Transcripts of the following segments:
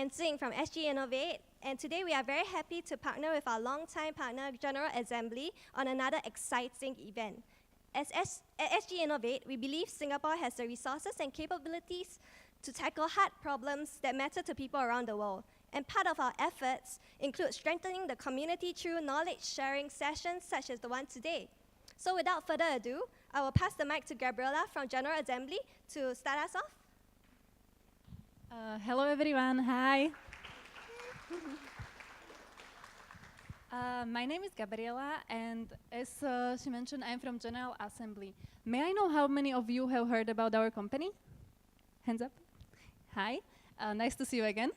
I'm Zing from SGInnovate, and today we are very happy to partner with our longtime partner, General Assembly, on another exciting event. At SGInnovate, we believe Singapore has the resources and capabilities to tackle hard problems that matter to people around the world. And part of our efforts include strengthening the community through knowledge-sharing sessions such as the one today. So without further ado, I will pass the mic to Gabriella from General Assembly to start us off. Hello everyone, hi. My name is Gabriela, and as she mentioned, I'm from General Assembly. May I know how many of you have heard about our company? Hands up. Hi, nice to see you again.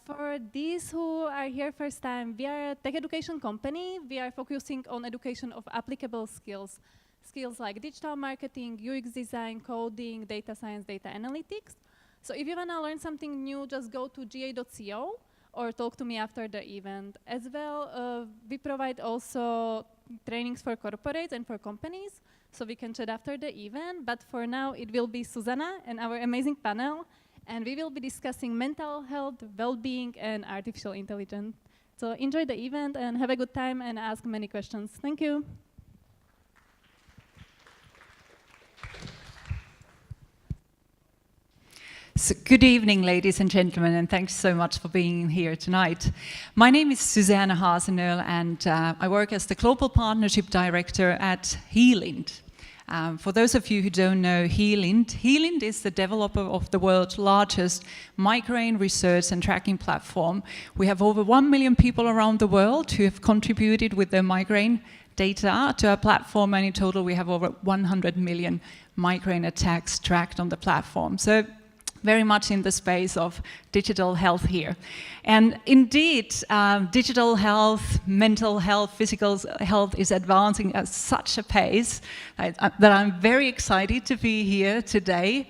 For these who are here first time, we are a tech education company. We are focusing on education of applicable skills. Skills like digital marketing, UX design, coding, data science, data analytics. So if you want to learn something new, just go to ga.co or talk to me after the event. As well, we provide also trainings for corporates and for companies, so we can chat after the event. But for now, it will be Susanna and our amazing panel, and we will be discussing mental health, well-being, and artificial intelligence. So enjoy the event and have a good time and ask many questions. Thank you. So good evening, ladies and gentlemen, and thanks so much for being here tonight. My name is Susanna Hasenoehrl, and I work as the Global Partnership Director at Healint. For those of you who don't know Healint is the developer of the world's largest migraine research and tracking platform. We have over 1 million people around the world who have contributed with their migraine data to our platform, and in total we have over 100 million migraine attacks tracked on the platform. So very much in the space of digital health here. And indeed, digital health, mental health, physical health is advancing at such a pace that I'm very excited to be here today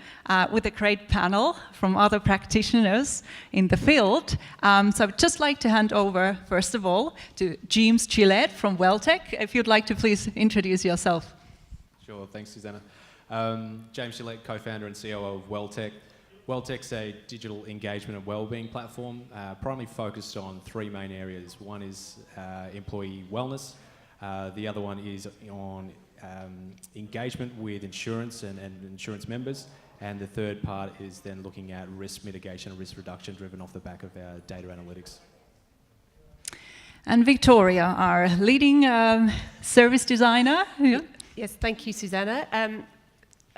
with a great panel from other practitioners in the field. So I'd just like to hand over, first of all, to Jeames Gillett from WellteQ. If you'd like to please introduce yourself. Sure, thanks, Susanna. James Gillett, co-founder and COO of WellteQ. WellteQ's a digital engagement and wellbeing platform, primarily focused on three main areas. One is employee wellness, the other one is on engagement with insurance and insurance members, and the third part is then looking at risk mitigation and risk reduction driven off the back of our data analytics. And Victoria, our leading service designer. Yeah. Yes, thank you, Susanna.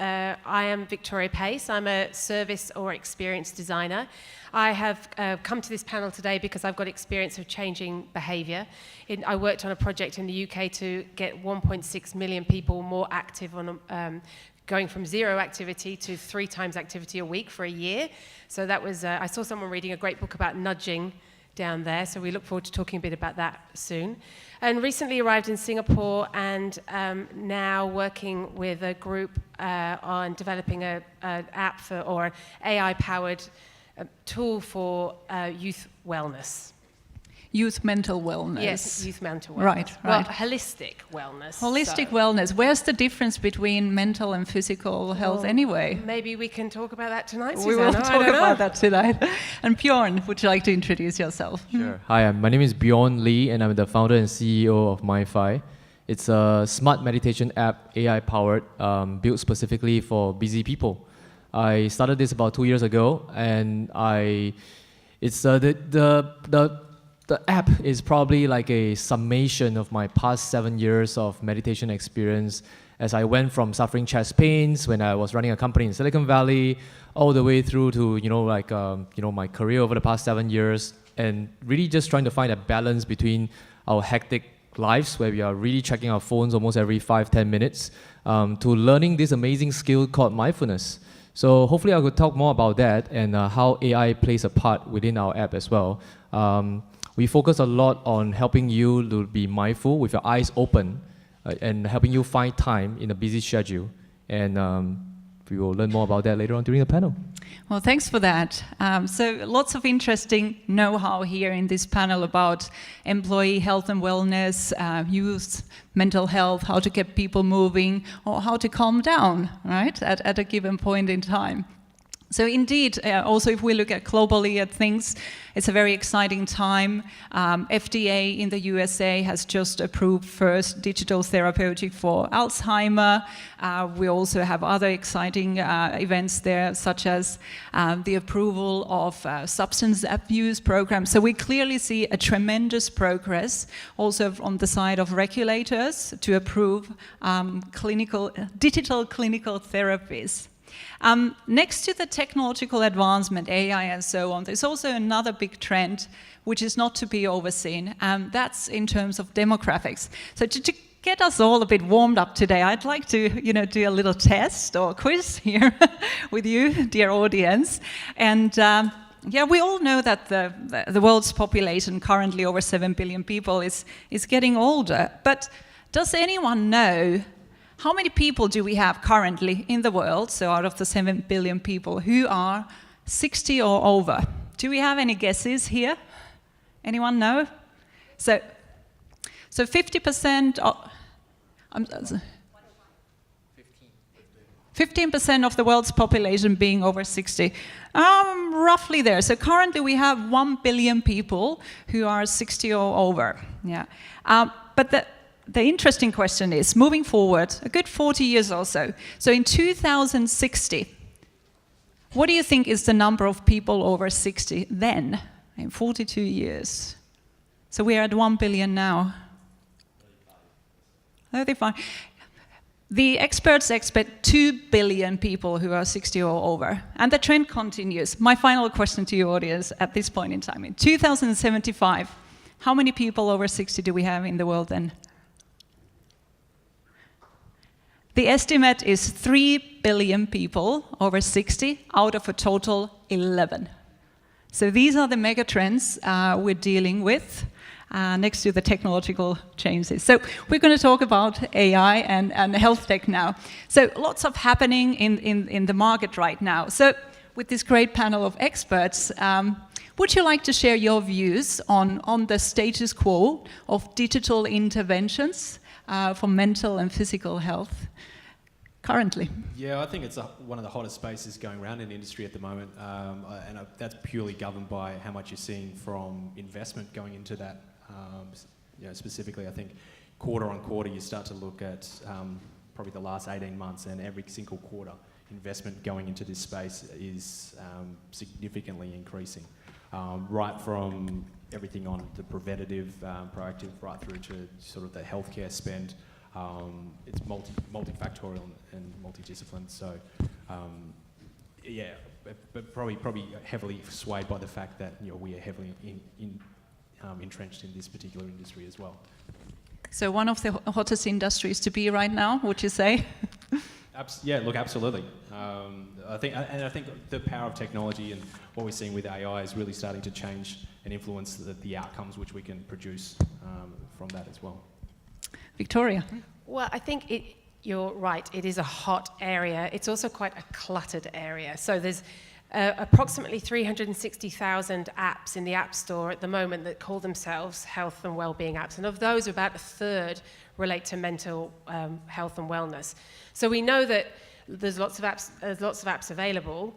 I am Victoria Pace. I'm a service or experience designer. I have come to this panel today because I've got experience of changing behaviour. I worked on a project in the UK to get 1.6 million people more active on going from 0 activity to 3 times activity a week for a year. So that was, I saw someone reading a great book about nudging down there, so we look forward to talking a bit about that soon. And recently arrived in Singapore, and now working with a group on developing an app for, or an AI-powered tool for youth wellness. Youth mental wellness. Yes, youth mental wellness. Right. Well, holistic wellness. Holistic wellness. Where's the difference between mental and physical health anyway? Maybe we can talk about that tonight, Susanna. We will talk about that tonight. And Bjorn, would you like to introduce yourself? Sure. Hi, my name is Bjorn Lee, and I'm the founder and CEO of MindFi. It's a smart meditation app, AI-powered, built specifically for busy people. I started this about 2 years ago, and the app is probably like a summation of my past 7 years of meditation experience, as I went from suffering chest pains when I was running a company in Silicon Valley, all the way through to my career over the past 7 years, and really just trying to find a balance between our hectic lives, where we are really checking our phones almost every 5-10 minutes, to learning this amazing skill called mindfulness. So hopefully I could talk more about that and how AI plays a part within our app as well. We focus a lot on helping you to be mindful with your eyes open and helping you find time in a busy schedule. And we will learn more about that later on during the panel. Well, thanks for that. So lots of interesting know-how here in this panel about employee health and wellness, youth mental health, how to get people moving, or how to calm down, right, at a given point in time. So indeed, also if we look at globally at things, it's a very exciting time. FDA in the USA has just approved first digital therapeutic for Alzheimer. We also have other exciting events there, such as the approval of substance abuse programs. So we clearly see a tremendous progress also on the side of regulators to approve digital clinical therapies. Next to the technological advancement, AI and so on, there's also another big trend which is not to be overseen, and that's in terms of demographics. So to get us all a bit warmed up today, I'd like to do a little test or quiz here with you, dear audience. And yeah, we all know that the world's population, currently over 7 billion people, is getting older. But does anyone know how many people do we have currently in the world, so out of the 7 billion people, who are 60 or over? Do we have any guesses here? Anyone know? So 50% of... 15% of the world's population being over 60. Roughly there. So currently we have 1 billion people who are 60 or over. Yeah. But the interesting question is, moving forward, a good 40 years or so, so in 2060, what do you think is the number of people over 60 then, in 42 years? So we are at 1 billion now. 35. The experts expect 2 billion people who are 60 or over, and the trend continues. My final question to you, audience, at this point in time, in 2075, how many people over 60 do we have in the world then? The estimate is 3 billion people over 60 out of a total 11. So these are the mega trends we're dealing with next to the technological changes. So we're going to talk about AI and health tech now. So lots of happening in the market right now. So with this great panel of experts, would you like to share your views on the status quo of digital interventions for mental and physical health currently? Yeah, I think it's one of the hottest spaces going around in the industry at the moment, and that's purely governed by how much you're seeing from investment going into that. Specifically, I think quarter on quarter you start to look at probably the last 18 months, and every single quarter investment going into this space is significantly increasing, right from everything on the preventative, proactive, right through to sort of the healthcare spend. It's multifactorial and multidisciplined, so yeah, but probably heavily swayed by the fact that we are heavily entrenched in this particular industry as well. So one of the hottest industries to be right now, would you say? Yeah, look, absolutely. I think the power of technology and what we're seeing with AI is really starting to change and influence the outcomes which we can produce from that as well. Victoria? Well, I think you're right. It is a hot area. It's also quite a cluttered area. So there's approximately 360,000 apps in the App Store at the moment that call themselves health and wellbeing apps. And of those, about a third relate to mental health and wellness. So we know that there's lots of apps available,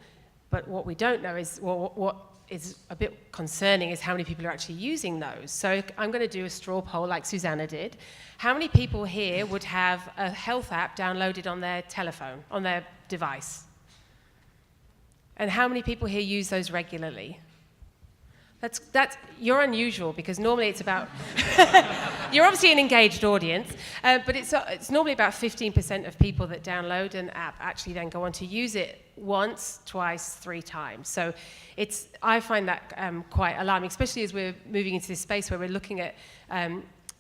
but what we don't know is what is a bit concerning is how many people are actually using those. So I'm going to do a straw poll like Susanna did. How many people here would have a health app downloaded on their telephone, on their device? And how many people here use those regularly? You're unusual, because normally it's about, you're obviously an engaged audience, but it's normally about 15% of people that download an app actually then go on to use it once, twice, 3 times. So I find that quite alarming, especially as we're moving into this space where we're looking at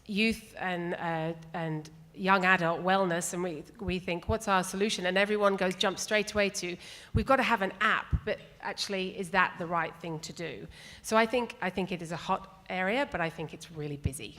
youth and young adult wellness, and we think, what's our solution? And everyone jumps straight away to, we've got to have an app, but actually, is that the right thing to do? So I think it is a hot area, but I think it's really busy.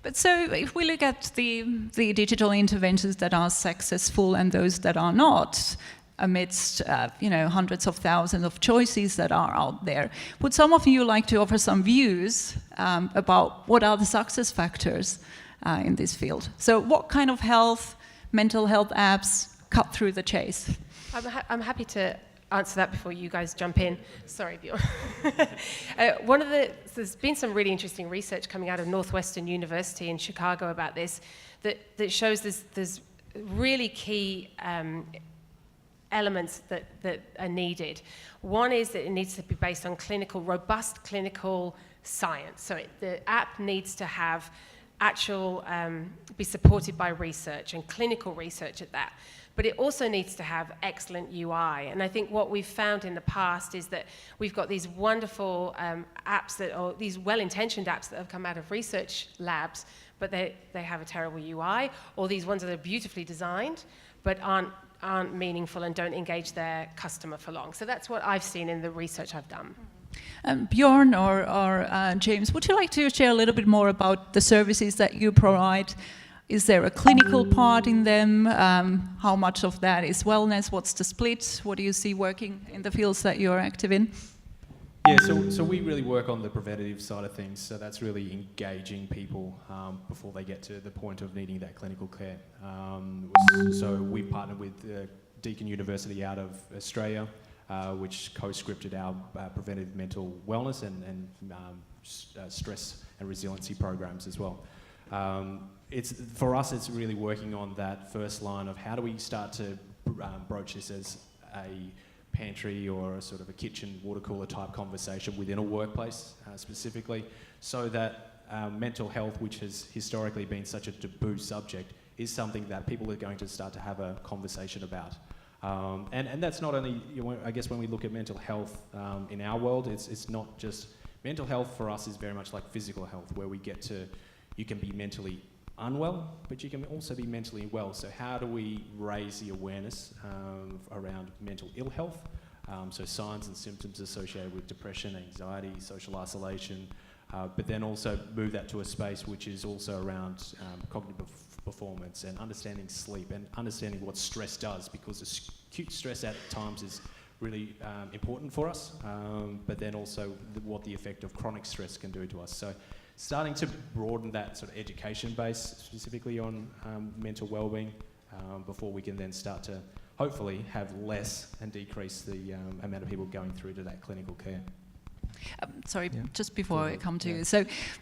But so if we look at the digital interventions that are successful and those that are not, amidst hundreds of thousands of choices that are out there, would some of you like to offer some views about what are the success factors in this field? So what kind of mental health apps cut through the chase? I'm happy to answer that before you guys jump in. Sorry, Bjorn. There's been some really interesting research coming out of Northwestern University in Chicago about this, that shows there's really key elements that are needed. One is that it needs to be based on robust clinical science. So the app needs to have be supported by research and clinical research at that. But it also needs to have excellent UI. And I think what we've found in the past is that we've got these wonderful apps or these well-intentioned apps that have come out of research labs, but they have a terrible UI, or these ones that are beautifully designed, but aren't meaningful and don't engage their customer for long. So that's what I've seen in the research I've done. Bjorn or James, would you like to share a little bit more about the services that you provide? Is there a clinical part in them? How much of that is wellness? What's the split? What do you see working in the fields that you're active in? Yeah, so we really work on the preventative side of things. So that's really engaging people before they get to the point of needing that clinical care. So we partnered with Deakin University out of Australia, which co-scripted our preventative mental wellness and stress and resiliency programs as well. For us, it's really working on that first line of how do we start to broach this as a pantry or a sort of a kitchen water cooler type conversation within a workplace specifically, so that mental health, which has historically been such a taboo subject, is something that people are going to start to have a conversation about. And that's not only, I guess when we look at mental health in our world, it's not just, mental health for us is very much like physical health, where you can be mentally unwell, but you can also be mentally well. So how do we raise the awareness around mental ill health? So signs and symptoms associated with depression, anxiety, social isolation, but then also move that to a space which is also around cognitive performance and understanding sleep and understanding what stress does, because acute stress at times is really important for us, but then also what the effect of chronic stress can do to us. So starting to broaden that sort of education base specifically on mental wellbeing before we can then start to hopefully have less and decrease the amount of people going through to that clinical care. Just before I come to you.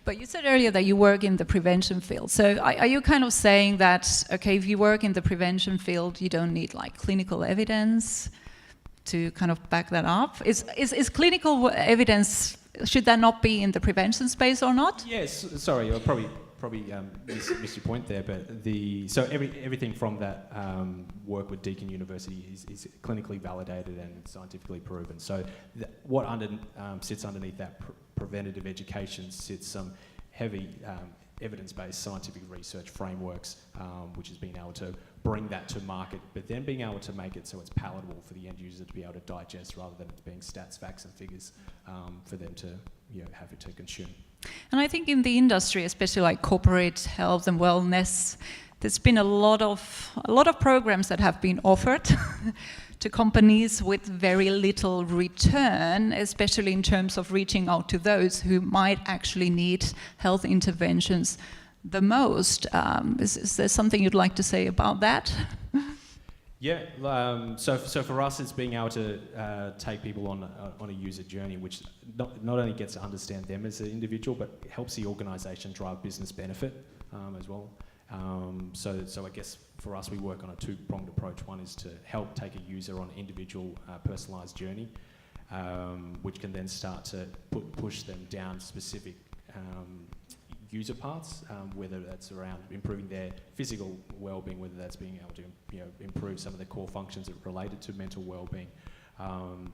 But you said earlier that you work in the prevention field. So are you kind of saying that, okay, if you work in the prevention field, you don't need like clinical evidence to kind of back that up? Is clinical evidence, should that not be in the prevention space or not? Yes, sorry, I probably missed your point there, but everything from that work with Deakin University is clinically validated and scientifically proven. So what sits underneath that preventative education sits some heavy evidence-based scientific research frameworks, which has been able to bring that to market, but then being able to make it so it's palatable for the end user to be able to digest, rather than it being stats, facts and figures for them to have it to consume. And I think in the industry, especially like corporate health and wellness, there's been a lot of programs that have been offered to companies with very little return, especially in terms of reaching out to those who might actually need health interventions the most. Is there something you'd like to say about that? Yeah, so for us, it's being able to take people on a user journey, which not only gets to understand them as an individual, but helps the organisation drive business benefit as well. So I guess for us, we work on a two-pronged approach. One is to help take a user on an individual personalised journey, which can then start to push them down specific user paths, whether that's around improving their physical well-being, whether that's being able to improve some of the core functions that are related to mental well-being,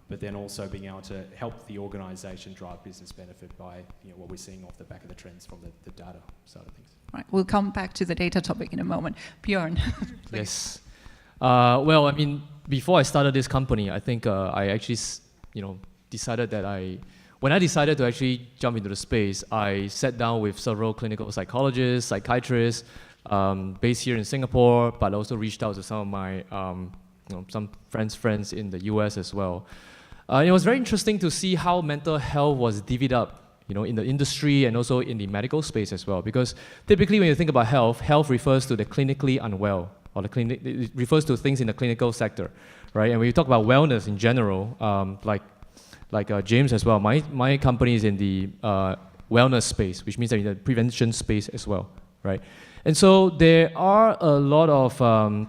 but then also being able to help the organisation drive business benefit by what we're seeing off the back of the trends from the data side of things. Right, we'll come back to the data topic in a moment. Bjorn. Yes. Well, I mean, before I started this company, I think I actually, decided that when I decided to actually jump into the space, I sat down with several clinical psychologists, psychiatrists, based here in Singapore, but also reached out to some of my some friends in the US as well. It was very interesting to see how mental health was divvied up, in the industry and also in the medical space as well. Because typically when you think about health refers to the clinically unwell, or it refers to things in the clinical sector, right? And when you talk about wellness in general, like Jeames as well, my company is in the wellness space, which means that in the prevention space as well, right? And so there are a lot of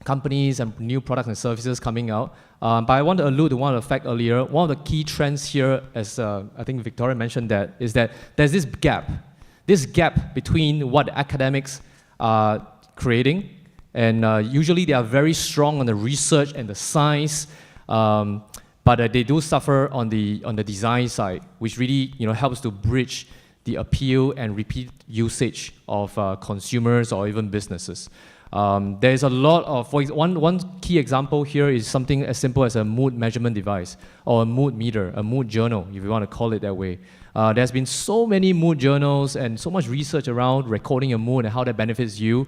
companies and new products and services coming out. But I want to allude to one of the facts earlier. One of the key trends here, as I think Victoria mentioned that, is that there's this gap between what academics are creating, and usually they are very strong on the research and the science, but they do suffer on the design side, which really helps to bridge the appeal and repeat usage of consumers or even businesses. There's a lot of, one key example here is something as simple as a mood measurement device or a mood meter, a mood journal, if you want to call it that way. There's been so many mood journals and so much research around recording your mood and how that benefits you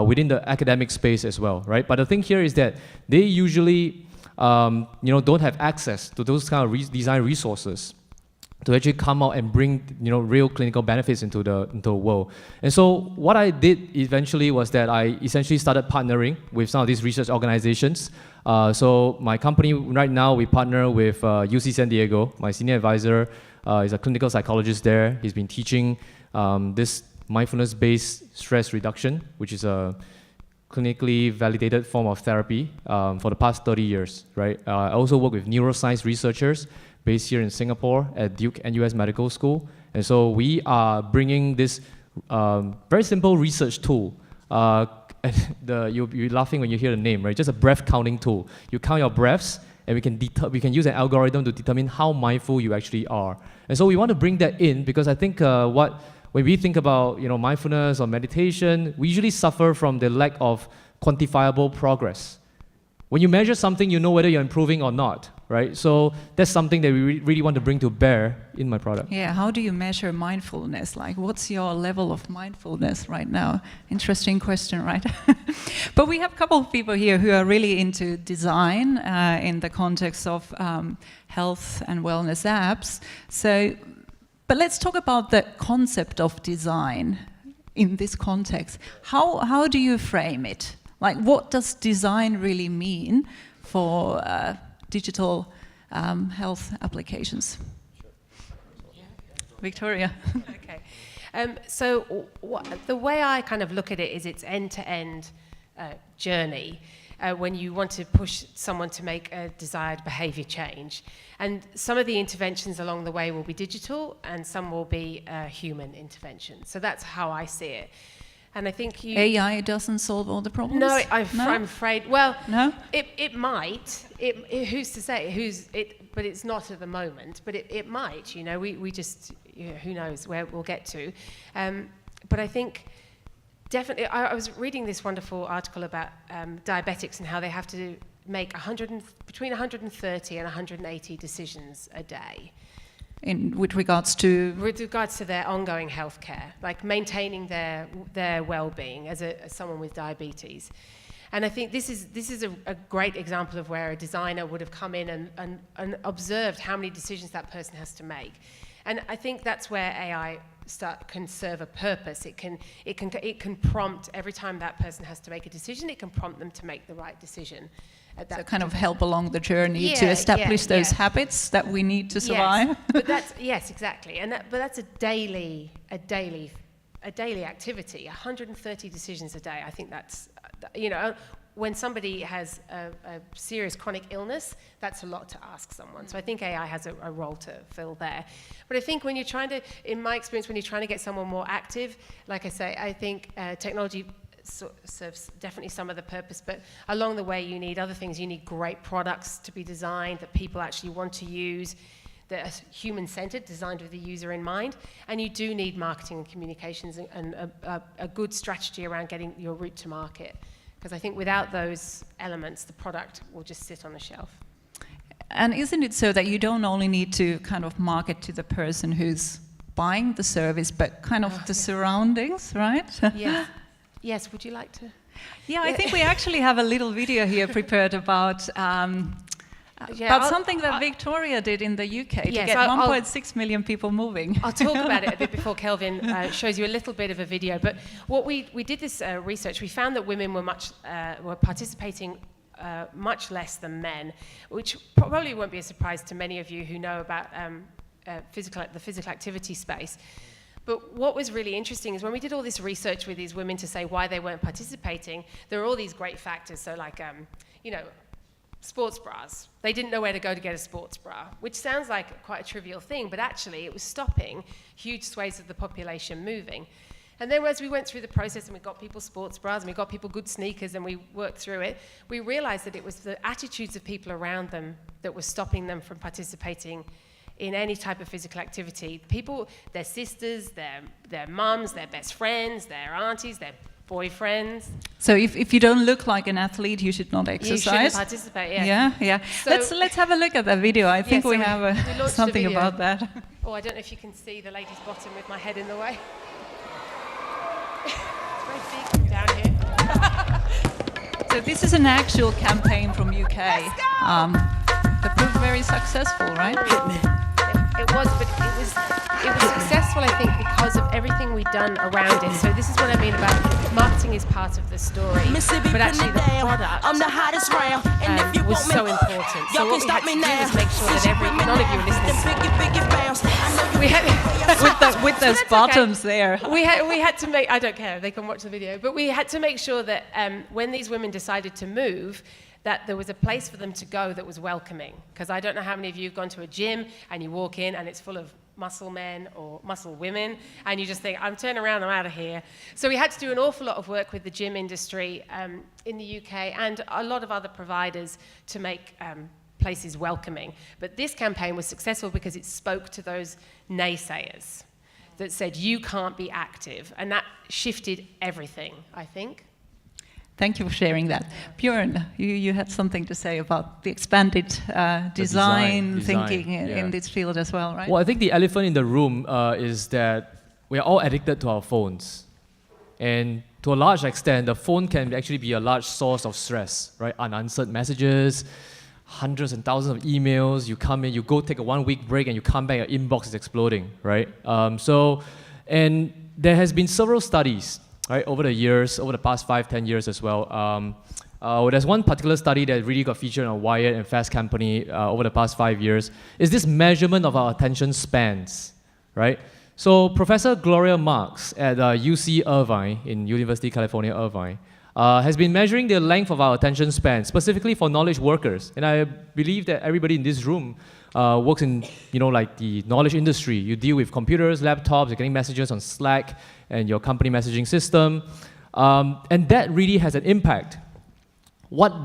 within the academic space as well, right? But the thing here is that they usually don't have access to those kind of design resources to actually come out and bring real clinical benefits into the world. And so what I did eventually was that I essentially started partnering with some of these research organizations. So my company right now, we partner with UC San Diego. My senior advisor is a clinical psychologist there. He's been teaching this mindfulness-based stress reduction, which is a clinically validated form of therapy for the past 30 years, right? I also work with neuroscience researchers based here in Singapore at Duke NUS Medical School. And so we are bringing this very simple research tool. You're laughing when you hear the name, right? Just a breath counting tool. You count your breaths, and we can use an algorithm to determine how mindful you actually are. And so we want to bring that in because I think when we think about mindfulness or meditation, we usually suffer from the lack of quantifiable progress. When you measure something, you know whether you're improving or not, right? So that's something that we really want to bring to bear in my product. Yeah, how do you measure mindfulness? Like, what's your level of mindfulness right now? Interesting question, right? But we have a couple of people here who are really into design in the context of health and wellness apps. So, but let's talk about the concept of design in this context. How do you frame it? Like, what does design really mean for digital health applications? Victoria. Okay. So the way I kind of look at it is it's end-to-end journey when you want to push someone to make a desired behavior change. And some of the interventions along the way will be digital and some will be human intervention. So that's how I see it. And I think AI doesn't solve all the problems? No, I'm afraid. Well, no? It might. Who's to say? But it's not at the moment. But it might. We just who knows where we'll get to. But I think definitely. I was reading this wonderful article about diabetics and how they have to make between 130 and 180 decisions a day. With regards to? With regards to their ongoing healthcare, like maintaining their well-being as someone with diabetes. And I think this is a great example of where a designer would have come in and observed how many decisions that person has to make. And I think that's where AI can serve a purpose. It can prompt every time that person has to make a decision, it can prompt them to make the right decision. So kind of help along the journey to establish those habits that we need to survive. Yes, exactly. But that's a daily activity. 130 decisions a day. I think that's when somebody has a serious chronic illness, that's a lot to ask someone. So I think AI has a role to fill there. But I think when you're trying to, in my experience, when you're trying to get someone more active, like I say, I think technology serves definitely some of the purpose, but along the way you need other things. You need great products to be designed that people actually want to use, that are human-centered, designed with the user in mind, and you do need marketing and communications and a good strategy around getting your route to market, because I think without those elements the product will just sit on the shelf. And isn't it so that you don't only need to kind of market to the person who's buying the service, but kind of the surroundings, right? Yes. Yes, would you like to? Yeah, I think we actually have a little video here prepared about something that Victoria did in the UK to get 1.6 million people moving. I'll talk about it a bit before Kelvin shows you a little bit of a video. But what we did this research, we found that women were participating much less than men, which probably won't be a surprise to many of you who know about the physical activity space. But what was really interesting is when we did all this research with these women to say why they weren't participating, there were all these great factors. So like, sports bras. They didn't know where to go to get a sports bra, which sounds like quite a trivial thing, but actually it was stopping huge swathes of the population moving. And then as we went through the process and we got people sports bras and we got people good sneakers and we worked through it, we realized that it was the attitudes of people around them that were stopping them from participating in any type of physical activity. People, their sisters, their mums, their best friends, their aunties, their boyfriends. So if you don't look like an athlete, you should not exercise. You shouldn't participate, yeah. Yeah. So let's have a look at that video. I think we have we launched something a video. about that. Oh, I don't know if you can see the lady's bottom with my head in the way. It's very big from down here. So this is an actual campaign from UK. That proved very successful, right? It was, but it was successful, I think, because of everything we'd done around it. So this is what I mean about marketing is part of the story, but actually the product was so important. So what we had to do was make sure that none of you are listening. We had with those bottoms there. We had to make. I don't care. They can watch the video. But we had to make sure that when these women decided to move, that there was a place for them to go that was welcoming. Because I don't know how many of you have gone to a gym and you walk in and it's full of muscle men or muscle women, and you just think, I'm turning around, I'm out of here. So we had to do an awful lot of work with the gym industry in the UK and a lot of other providers to make places welcoming. But this campaign was successful because it spoke to those naysayers that said, you can't be active. And that shifted everything, I think. Thank you for sharing that. Bjorn, you had something to say about the expanded design thinking in this field as well, right? Well, I think the elephant in the room is that we are all addicted to our phones. And to a large extent, the phone can actually be a large source of stress, right? Unanswered messages, hundreds and thousands of emails. You come in, you go take a 1 week break, and you come back, your inbox is exploding, right? And there has been several studies, right, over the years, over the past 5-10 years as well. There's one particular study that really got featured on Wired and Fast Company over the past 5 years, is this measurement of our attention spans, right? So Professor Gloria Marks at UC Irvine, in University of California, Irvine, has been measuring the length of our attention span, specifically for knowledge workers. And I believe that everybody in this room works in, like the knowledge industry. You deal with computers, laptops, you're getting messages on Slack and your company messaging system. And that really has an impact. What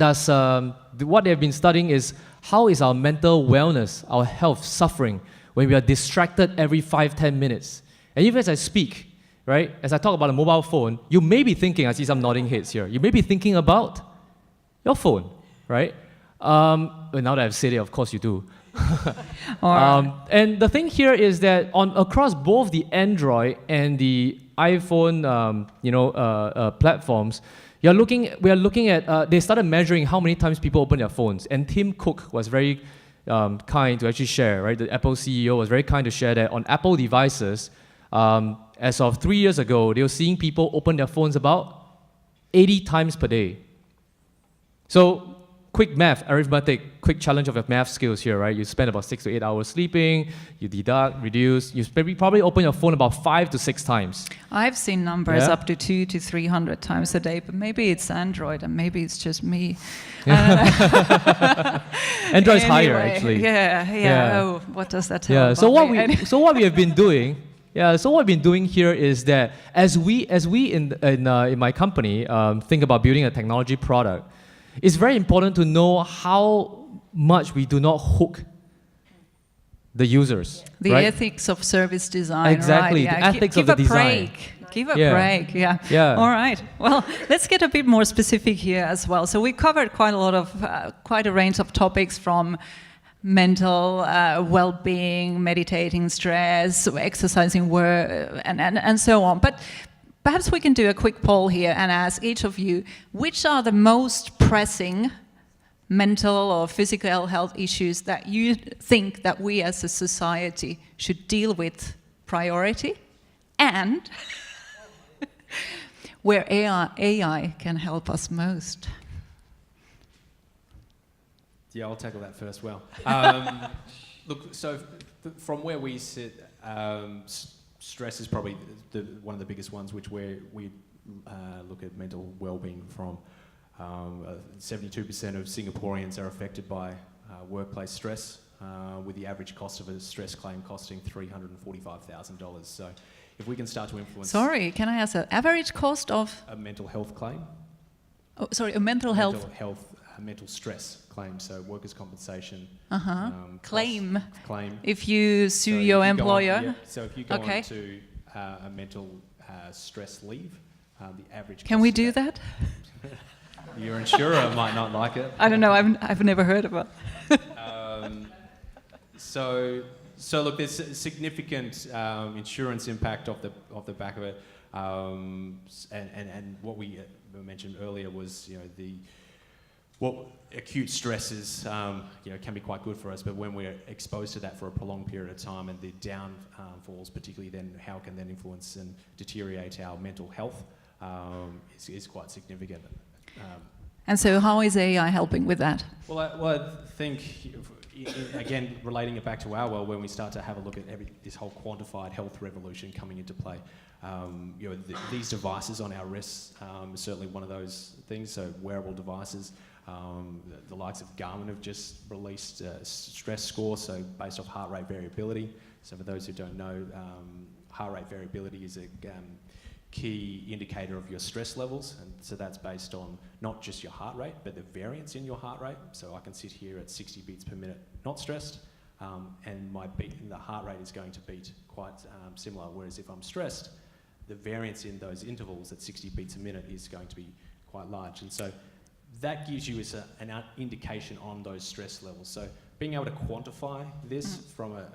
they've been studying is how is our mental wellness, our health suffering when we are distracted every 5-10 minutes. And even as I speak, right, as I talk about a mobile phone, you may be thinking, I see some nodding heads here, you may be thinking about your phone, right? Now that I've said it, of course you do. And the thing here is that across both the Android and the iPhone, platforms, we are looking at. They started measuring how many times people open their phones, and Tim Cook was very kind to actually share. Right, the Apple CEO was very kind to share that on Apple devices, as of 3 years ago, they were seeing people open their phones about 80 times per day. So, quick math, arithmetic, quick challenge of your math skills here, right? You spend about 6 to 8 hours sleeping, you deduct, reduce, you probably open your phone about 5 to 6 times. I've seen numbers up to 200 to 300 times a day, but maybe it's Android and maybe it's just me. Android's higher, actually. Yeah. Oh, what does that tell Yeah. about So what me? what we have been doing, so what we've been doing here is that as we in my company think about building a technology product, it's very important to know how much we do not hook the users. The right? ethics of service design. Exactly, right? the ethics of the design. Give a break, yeah. All right. Well, let's get a bit more specific here as well. So we covered quite a range of topics, from mental well-being, meditating, stress, exercising, work, and so on. But perhaps we can do a quick poll here and ask each of you, which are the most pressing mental or physical health issues that you think that we as a society should deal with priority, and where AI can help us most? Yeah, I'll tackle that first. Well, look, so from where we sit, stress is probably one of the biggest ones, which we look at mental well-being from. 72% of Singaporeans are affected by workplace stress, with the average cost of a stress claim costing $345,000. So if we can start to influence... Sorry, can I ask an average cost of... A mental health claim. Oh, sorry, a mental health... Mental stress claim, so workers' compensation. Claim. Claim. If you sue your employer. So if you go on to a mental stress leave, the average... Can we do that? Your insurer might not like it. I don't know, I've never heard of it. So look, there's a significant insurance impact off the back of it, and what we mentioned earlier was, you know, acute stresses, can be quite good for us, but when we're exposed to that for a prolonged period of time, and the downfalls, particularly then how it can then influence and deteriorate our mental health, is quite significant. And so how is AI helping with that? Well, I think, again, relating it back to our world, when we start to have a look at this whole quantified health revolution coming into play, these devices on our wrists is certainly one of those things, so wearable devices. The likes of Garmin have just released a stress score, so based off heart rate variability. So for those who don't know, heart rate variability is a key indicator of your stress levels, and so that's based on not just your heart rate, but the variance in your heart rate. So I can sit here at 60 beats per minute, not stressed, and the heart rate is going to beat quite similar, whereas if I'm stressed, the variance in those intervals at 60 beats a minute is going to be quite large. And so that gives you an indication on those stress levels. So being able to quantify this from a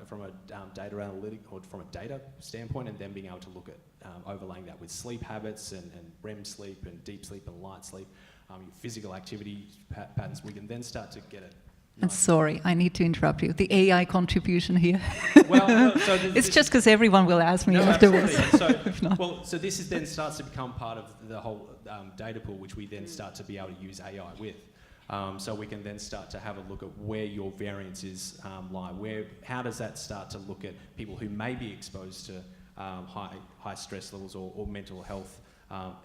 data analytic or from a data standpoint, and then being able to look at overlaying that with sleep habits and REM sleep and deep sleep and light sleep, your physical activity patterns, we can then start to get it. And sorry, I need to interrupt you. The AI contribution here. Well, no, it's just because everyone will ask me no, afterwards. So this then starts to become part of the whole data pool, which we then start to be able to use AI with. So we can then start to have a look at where your variances lie. How does that start to look at people who may be exposed to high stress levels or mental health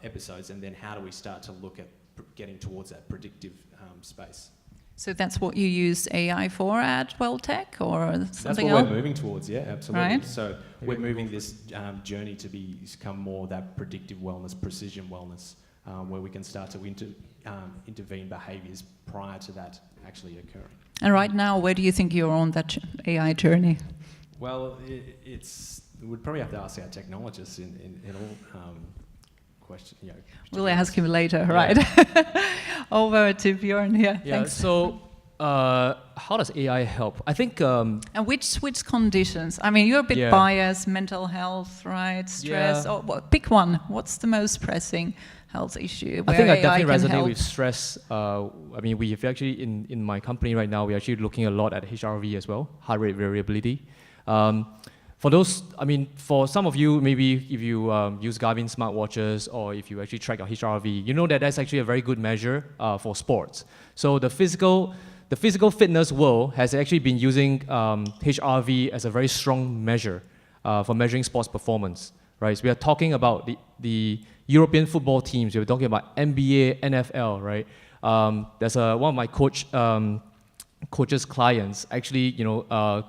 episodes, and then how do we start to look at getting towards that predictive space? So that's what you use AI for at WellteQ, or something else? That's what we're moving towards, yeah, absolutely. Right. So we're moving this journey to become more that predictive wellness, precision wellness, where we can start to intervene behaviours prior to that actually occurring. And right now, where do you think you're on that AI journey? Well, we'd probably have to ask our technologists in all question. We'll ask him later, right? Over to Bjorn here. Yeah. Thanks. So, how does AI help? I think. And which conditions? I mean, you're a bit biased. Mental health, right? Stress. Yeah. Pick one. What's the most pressing health issue? I think I AI definitely resonate help? with stress. I mean, we have actually in my company right now, we're actually looking a lot at HRV as well, heart rate variability. For some of you, maybe if you use Garmin smartwatches or if you actually track your HRV, you know that that's actually a very good measure for sports. So the physical fitness world has actually been using HRV as a very strong measure for measuring sports performance, right? So we are talking about the European football teams. We're talking about NBA, NFL, right? There's one of my coaches' clients actually,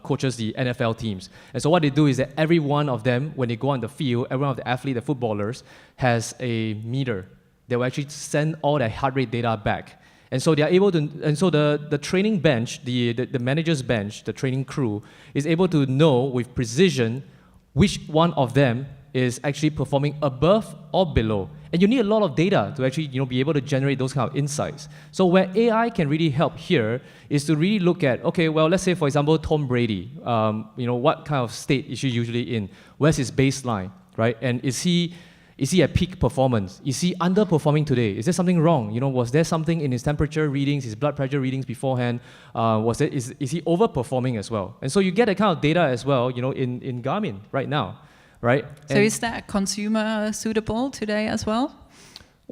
coaches the NFL teams. And so what they do is that every one of them, when they go on the field, every one of the athletes, the footballers, has a meter. They will actually send all their heart rate data back. And so they are able to, and so the training bench, the manager's bench, the training crew, is able to know with precision which one of them is actually performing above or below. And you need a lot of data to actually be able to generate those kind of insights. So where AI can really help here is to really look at, okay, well, let's say, for example, Tom Brady, what kind of state is he usually in? Where's his baseline, right? And is he at peak performance? Is he underperforming today? Is there something wrong? Was there something in his temperature readings, his blood pressure readings beforehand? Is he overperforming as well? And so you get that kind of data as well, in Garmin right now. Right? So is that consumer suitable today as well?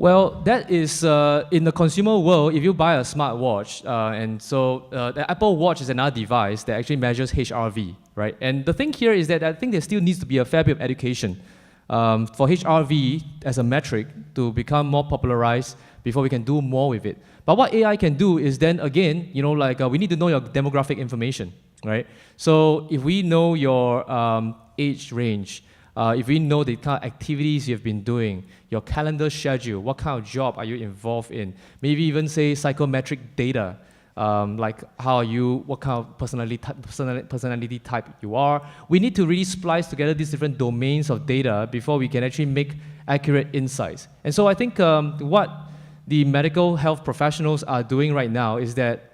Well, that is in the consumer world. If you buy a smartwatch, the Apple Watch is another device that actually measures HRV, right? And the thing here is that I think there still needs to be a fair bit of education for HRV as a metric to become more popularized before we can do more with it. But what AI can do is then again, we need to know your demographic information, right? So if we know your age range, if we know the kind of activities you've been doing, your calendar schedule, what kind of job are you involved in, maybe even say psychometric data, like what kind of personality type you are. We need to really splice together these different domains of data before we can actually make accurate insights. And so I think what the medical health professionals are doing right now is that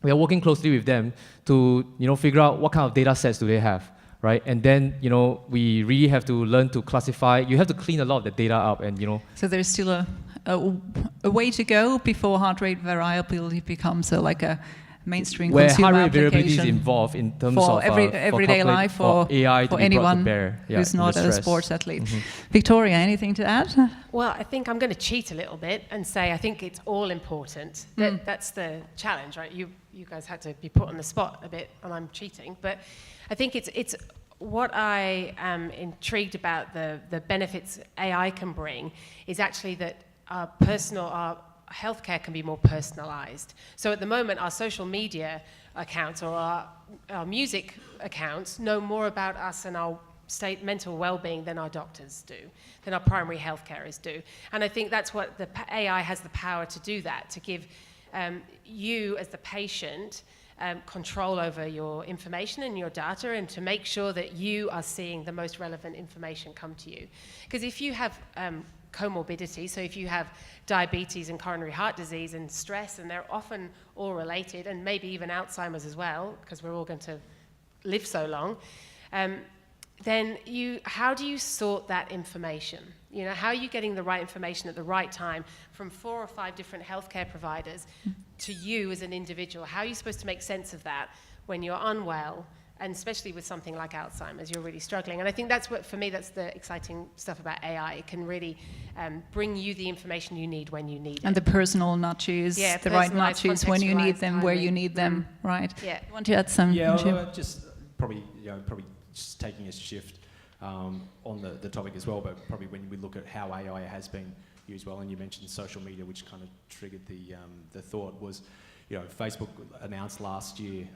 we are working closely with them to figure out what kind of data sets do they have. Right, and then we really have to learn to classify. You have to clean a lot of the data up, and So there's still a way to go before heart rate variability becomes like a mainstream where consumer heart rate variability is application involved in terms for of everyday life for AI to anyone be brought to bear, who's in not the a stress. sports athlete. Victoria, anything to add? Well, I think I'm going to cheat a little bit and say I think it's all important. That's the challenge, right? You guys had to be put on the spot a bit, and I'm cheating. But I think it's what I am intrigued about the benefits AI can bring is actually that our healthcare can be more personalized. So at the moment, our social media accounts or our music accounts know more about us and our mental well-being than our doctors do, than our primary health carers do. And I think that's what the AI has the power to do, that, to give you as the patient control over your information and your data, and to make sure that you are seeing the most relevant information come to you. Because if you have comorbidity, so if you have diabetes and coronary heart disease and stress, and they're often all related, and maybe even Alzheimer's as well, because we're all going to live so long, then how do you sort that information? How are you getting the right information at the right time from 4 or 5 different healthcare providers to you as an individual? How are you supposed to make sense of that when you're unwell, and especially with something like Alzheimer's, you're really struggling? And I think that's for me, that's the exciting stuff about AI. It can really bring you the information you need when you need it. And the personal nudges, the right nudges when you need them, where you need them, right? Yeah. You want to add some? Yeah, just probably just taking a shift on the topic as well, but probably when we look at how AI has been used well, and you mentioned social media, which kind of triggered the thought, was Facebook announced last year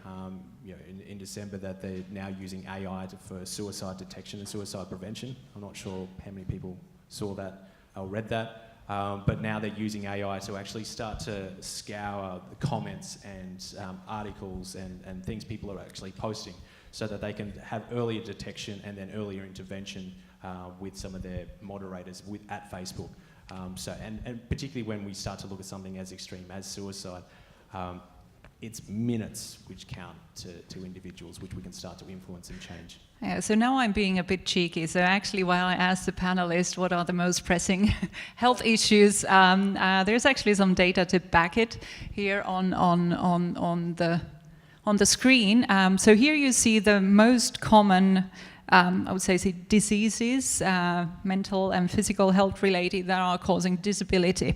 in December that they're now using AI for suicide detection and suicide prevention. I'm not sure how many people saw that or read that, but now they're using AI to actually start to scour the comments and articles and things people are actually posting, so that they can have earlier detection and then earlier intervention with some of their moderators at Facebook. And particularly when we start to look at something as extreme as suicide, it's minutes which count to individuals, which we can start to influence and change. Yeah, so now I'm being a bit cheeky. So actually, while I asked the panelists what are the most pressing health issues, there's actually some data to back it here on the screen. So here you see the most common, I would say diseases, mental and physical health related, that are causing disability.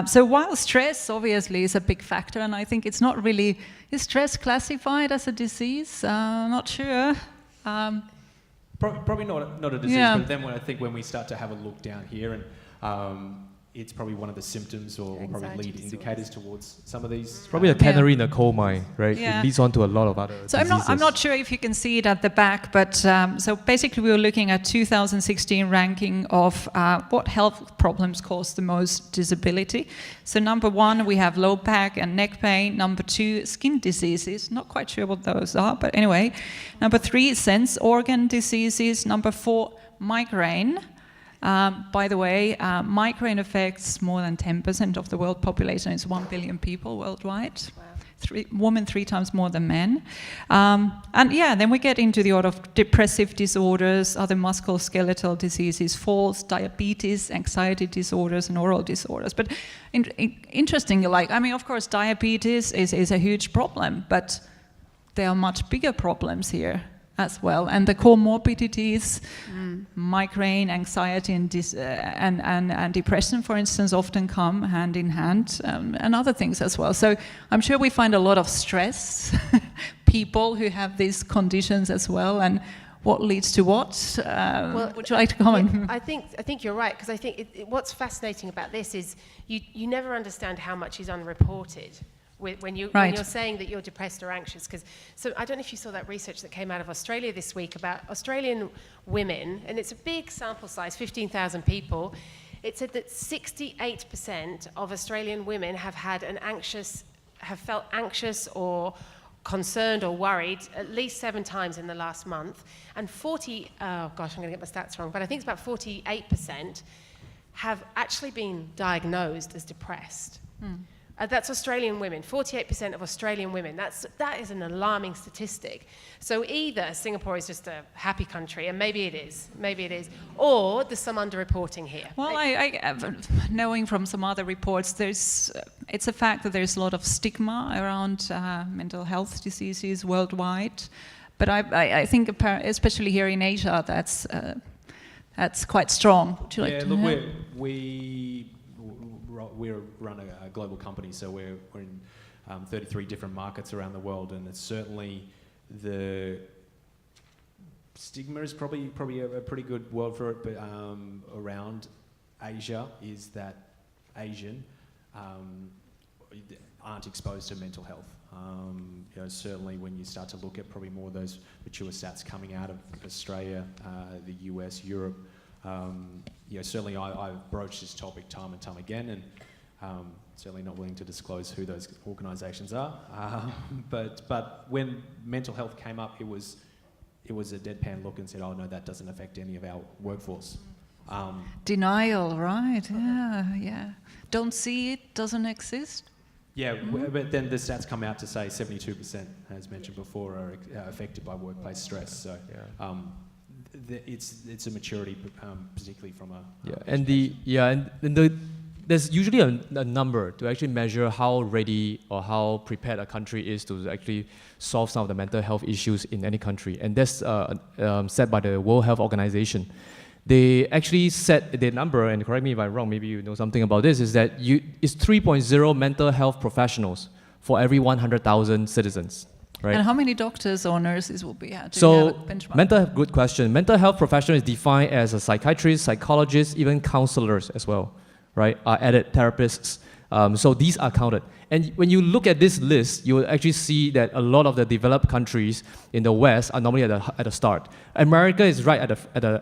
So while stress obviously is a big factor, and I think it's not really, is stress classified as a disease? Not sure. Probably not a disease, Yeah. but then when we start to have a look down here, and it's probably one of the symptoms or probably Anxiety lead disorders. indicators towards some of these. Probably a canary in the coal mine, right? Yeah. It leads on to a lot of other So diseases. I'm not sure if you can see it at the back, but so basically we were looking at 2016 ranking of what health problems cause the most disability. So number 1, we have low back and neck pain. Number 2, skin diseases. Not quite sure what those are, but anyway. Number 3, sense organ diseases. Number 4, migraine. By the way, migraine affects more than 10% of the world population. It's 1 billion people worldwide. Wow. Women 3 times more than men. And yeah, then we get into the order of depressive disorders, other musculoskeletal diseases, falls, diabetes, anxiety disorders, and oral disorders. But interestingly, of course, diabetes is a huge problem, but there are much bigger problems here. as well. And the comorbidities, migraine, anxiety, and depression, for instance, often come hand in hand, and other things as well. So I'm sure we find a lot of stress, people who have these conditions as well, and what leads to what? Would you like to comment? Yeah, I think you're right, because I think what's fascinating about this is you never understand how much is unreported when you're saying that you're depressed or anxious. So I don't know if you saw that research that came out of Australia this week about Australian women, and it's a big sample size, 15,000 people. It said that 68% of Australian women have felt anxious or concerned or worried at least 7 times in the last month, and I'm going to get my stats wrong, but I think it's about 48% have actually been diagnosed as depressed. That's Australian women, 48% of Australian women. That is an alarming statistic. So either Singapore is just a happy country, and maybe it is, or there's some underreporting here. Well, I knowing from some other reports, it's a fact that there's a lot of stigma around mental health diseases worldwide. But I think, especially here in Asia, that's quite strong. Would you like to look, we run a global company, so we're in 33 different markets around the world, and it's certainly the stigma is probably a pretty good word for it, but around Asia is that Asian aren't exposed to mental health. Certainly when you start to look at probably more of those mature stats coming out of Australia, the US, Europe, certainly I've broached this topic time and time again, and certainly not willing to disclose who those organisations are. But when mental health came up, it was a deadpan look and said, "Oh no, that doesn't affect any of our workforce." Denial, right? Yeah. Don't see it, doesn't exist. Yeah, but then the stats come out to say 72%, as mentioned before, are affected by workplace stress. So. It's a maturity, particularly from a there's usually a number to actually measure how ready or how prepared a country is to actually solve some of the mental health issues in any country, and that's set by the World Health Organization. They actually set the number, and correct me if I'm wrong, maybe you know something about this, is that it's 3.0 mental health professionals for every 100,000 citizens. Right. And how many doctors or nurses will be at? So, good question. Mental health professional is defined as a psychiatrist, psychologist, even counselors as well, right? Added therapists. So these are counted. And when you look at this list, you will actually see that a lot of the developed countries in the West are normally at the start. America is right at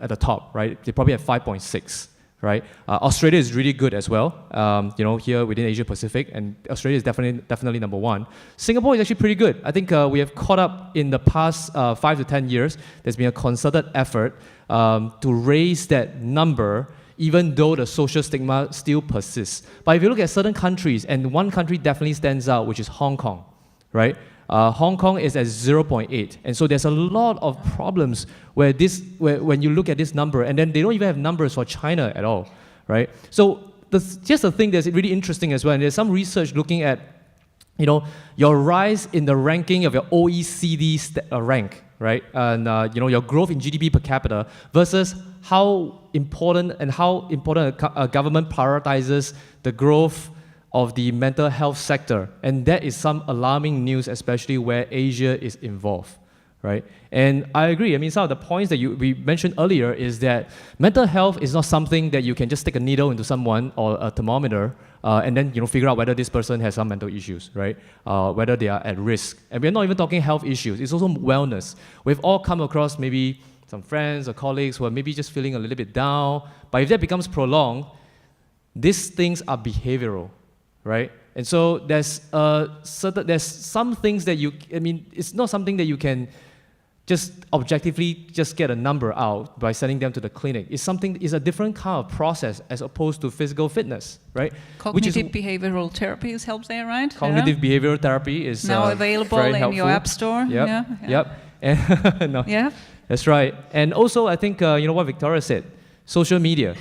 the top, right? They probably have 5.6. Right, Australia is really good as well. Here within Asia Pacific, and Australia is definitely number 1. Singapore is actually pretty good. I think we have caught up in the past 5 to 10 years. There's been a concerted effort to raise that number, even though the social stigma still persists. But if you look at certain countries, and one country definitely stands out, which is Hong Kong, right? Hong Kong is at 0.8, and so there's a lot of problems where when you look at this number, and then they don't even have numbers for China at all, right? So just a thing that's really interesting as well, and there's some research looking at, your rise in the ranking of your OECD rank, right? And your growth in GDP per capita versus how important a government prioritizes the growth of the mental health sector, and that is some alarming news, especially where Asia is involved, right? And I agree. I mean, some of the points that we mentioned earlier is that mental health is not something that you can just stick a needle into someone or a thermometer and then figure out whether this person has some mental issues, right? Whether they are at risk. And we're not even talking health issues. It's also wellness. We've all come across maybe some friends or colleagues who are maybe just feeling a little bit down. But if that becomes prolonged, these things are behavioral. Right? And so there's some things that it's not something that you can just objectively just get a number out by sending them to the clinic. It's a different kind of process as opposed to physical fitness, right? Cognitive behavioral therapy is helped there, right? Cognitive behavioral therapy is now available very in helpful. your app store. Yep. And yeah. That's right. And also, I think what Victoria said, social media.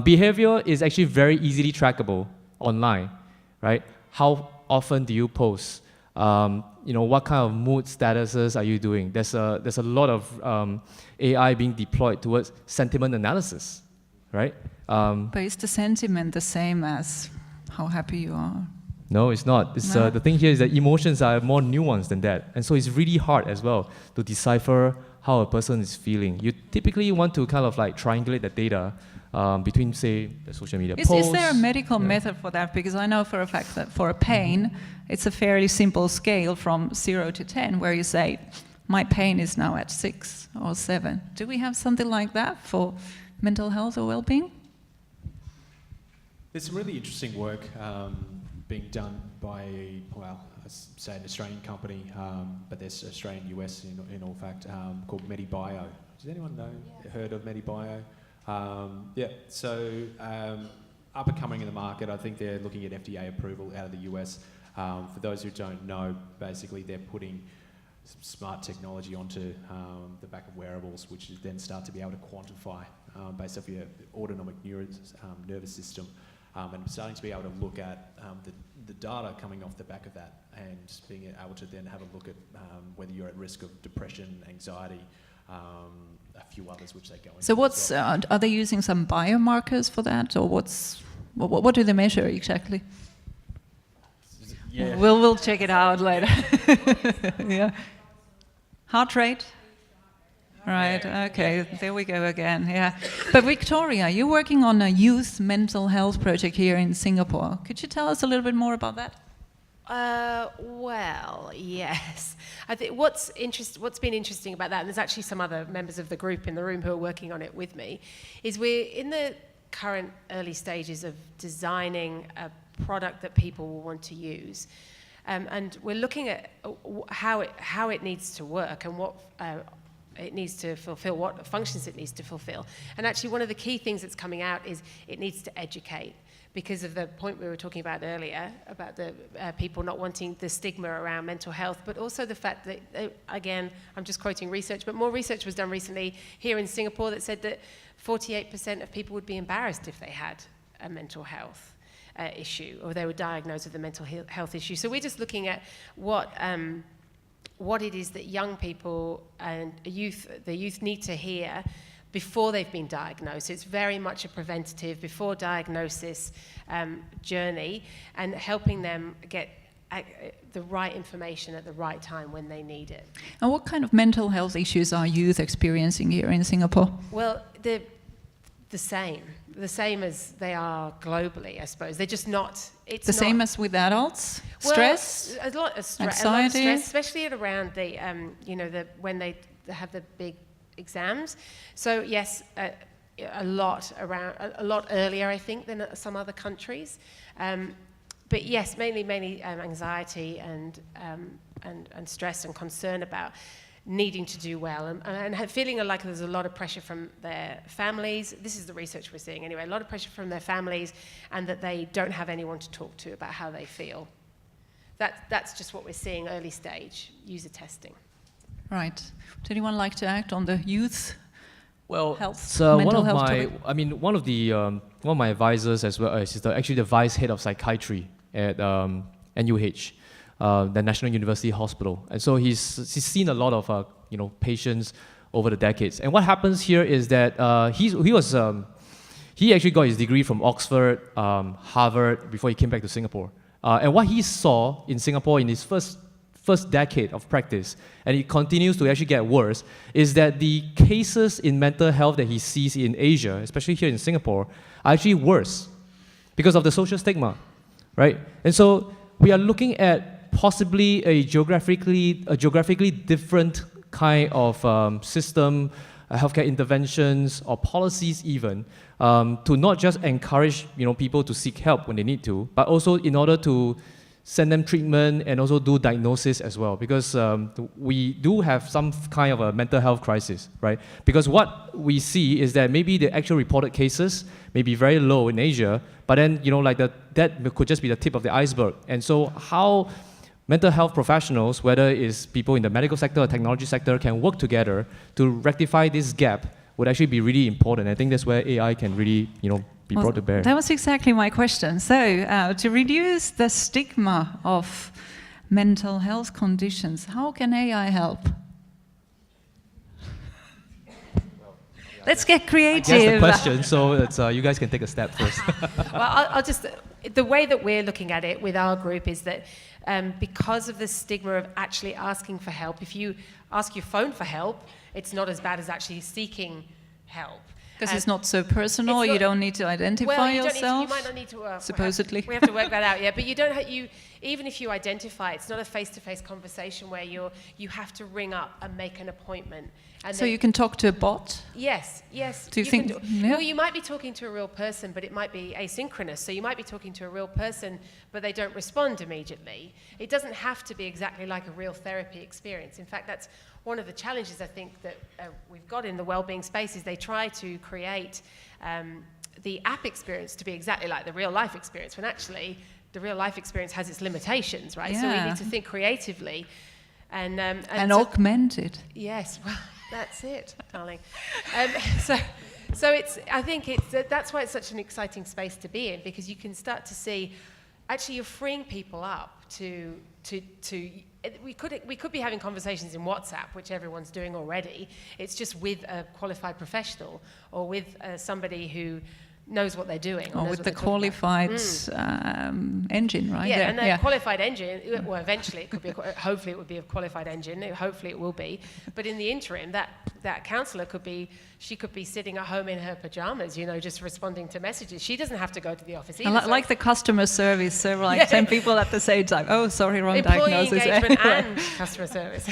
Behavior is actually very easily trackable online. Right? How often do you post? What kind of mood statuses are you doing? There's a lot of AI being deployed towards sentiment analysis, right? But is the sentiment the same as how happy you are? No, it's not. No. The thing here is that emotions are more nuanced than that. And so it's really hard as well to decipher how a person is feeling. You typically want to kind of like triangulate the data between, say, the social media posts. Is there a medical method for that? Because I know for a fact that for a pain, it's a fairly simple scale from 0 to 10, where you say, my pain is now at 6 or 7. Do we have something like that for mental health or well-being? There's some really interesting work being done by, well, say an Australian company, but there's Australian US in all fact, called MediBio. Does anyone know, heard of MediBio? So up and coming in the market, I think they're looking at FDA approval out of the US. For those who don't know, basically they're putting some smart technology onto the back of wearables, which then start to be able to quantify based off your autonomic nervous system. And starting to be able to look at the data coming off the back of that and being able to then have a look at whether you're at risk of depression, anxiety, a few others which they go into. So what's, are they using some biomarkers for that, or what do they measure exactly? Yeah. We'll check it out later. Yeah. Heart rate? Right, okay, there we go again, yeah. But Victoria, you're working on a youth mental health project here in Singapore. Could you tell us a little bit more about that? Well, yes. I think what's been interesting about that, and there's actually some other members of the group in the room who are working on it with me, is we're in the current early stages of designing a product that people will want to use. And we're looking at how it needs to work and what it needs to fulfill, what functions it needs to fulfill. And actually one of the key things that's coming out is it needs to educate, because of the point we were talking about earlier, about the people not wanting the stigma around mental health, but also the fact that, again, I'm just quoting research, but more research was done recently here in Singapore that said that 48% of people would be embarrassed if they had a mental health issue, or they were diagnosed with a mental health issue. So we're just looking at what it is that young people and the youth need to hear before they've been diagnosed. It's very much a preventative, before diagnosis journey, and helping them get the right information at the right time when they need it. And what kind of mental health issues are youth experiencing here in Singapore? Well, the same as they are globally, I suppose. They're just not. It's the not, same as with adults? Well, Stress? a lot of stress, anxiety? especially at around the when they have the big exams. So yes, a lot earlier, I think, than some other countries. But yes, mainly anxiety and stress and concern about needing to do well and feeling like there's a lot of pressure from their families. This is the research we're seeing anyway, a lot of pressure from their families, and that they don't have anyone to talk to about how they feel. That's just what we're seeing early stage user testing. Right. Would anyone like to act on the youth health? So mental one of health my, topic? I mean, one of my advisors as well is actually the vice head of psychiatry at NUH. The National University Hospital, and so he's seen a lot of patients over the decades. And what happens here is that he actually got his degree from Oxford, Harvard before he came back to Singapore. And what he saw in Singapore in his first decade of practice, and it continues to actually get worse, is that the cases in mental health that he sees in Asia, especially here in Singapore, are actually worse because of the social stigma, right? And so we are looking at possibly a geographically different kind of system, healthcare interventions or policies even, to not just encourage people to seek help when they need to, but also in order to send them treatment and also do diagnosis as well, because we do have some kind of a mental health crisis, right? Because what we see is that maybe the actual reported cases may be very low in Asia, but then that could just be the tip of the iceberg. And so how mental health professionals, whether it's people in the medical sector or technology sector, can work together to rectify this gap would actually be really important. I think that's where AI can really, be brought to bear. That was exactly my question. So, to reduce the stigma of mental health conditions. How can AI help? Let's get creative. That's the question, so it's, you guys can take a step first. Well, I'll just, the way that we're looking at it with our group is that because of the stigma of actually asking for help, if you ask your phone for help, it's not as bad as actually seeking help. Because it's not so personal, you don't need to identify yourself. You might not need to. Supposedly. We have to work that out, yeah. But you don't. Even if you identify, it's not a face-to-face conversation where you have to ring up and make an appointment. And so you can talk to a bot? Yes. Do you think? Yeah. Well, you might be talking to a real person, but it might be asynchronous. So you might be talking to a real person, but they don't respond immediately. It doesn't have to be exactly like a real therapy experience. In fact, that's one of the challenges I think that we've got in the wellbeing space is they try to create the app experience to be exactly like the real life experience, when actually the real life experience has its limitations, right? Yeah. So we need to think creatively and so, augment it. Yes, well, that's it, darling. So it's, I think that's why it's such an exciting space to be in, because you can start to see, actually you're freeing people up to we could be having conversations in WhatsApp, which everyone's doing already. It's just with a qualified professional or with somebody who knows what they're doing. Or with the qualified engine, right? Yeah, and the qualified engine, well, eventually it could be, hopefully it would be a qualified engine, hopefully it will be. But in the interim, that counsellor she could be sitting at home in her pajamas, just responding to messages. She doesn't have to go to the office either. Like the customer service, so like 10 people at the same time. Oh, sorry, wrong diagnosis. Employee engagement and customer service.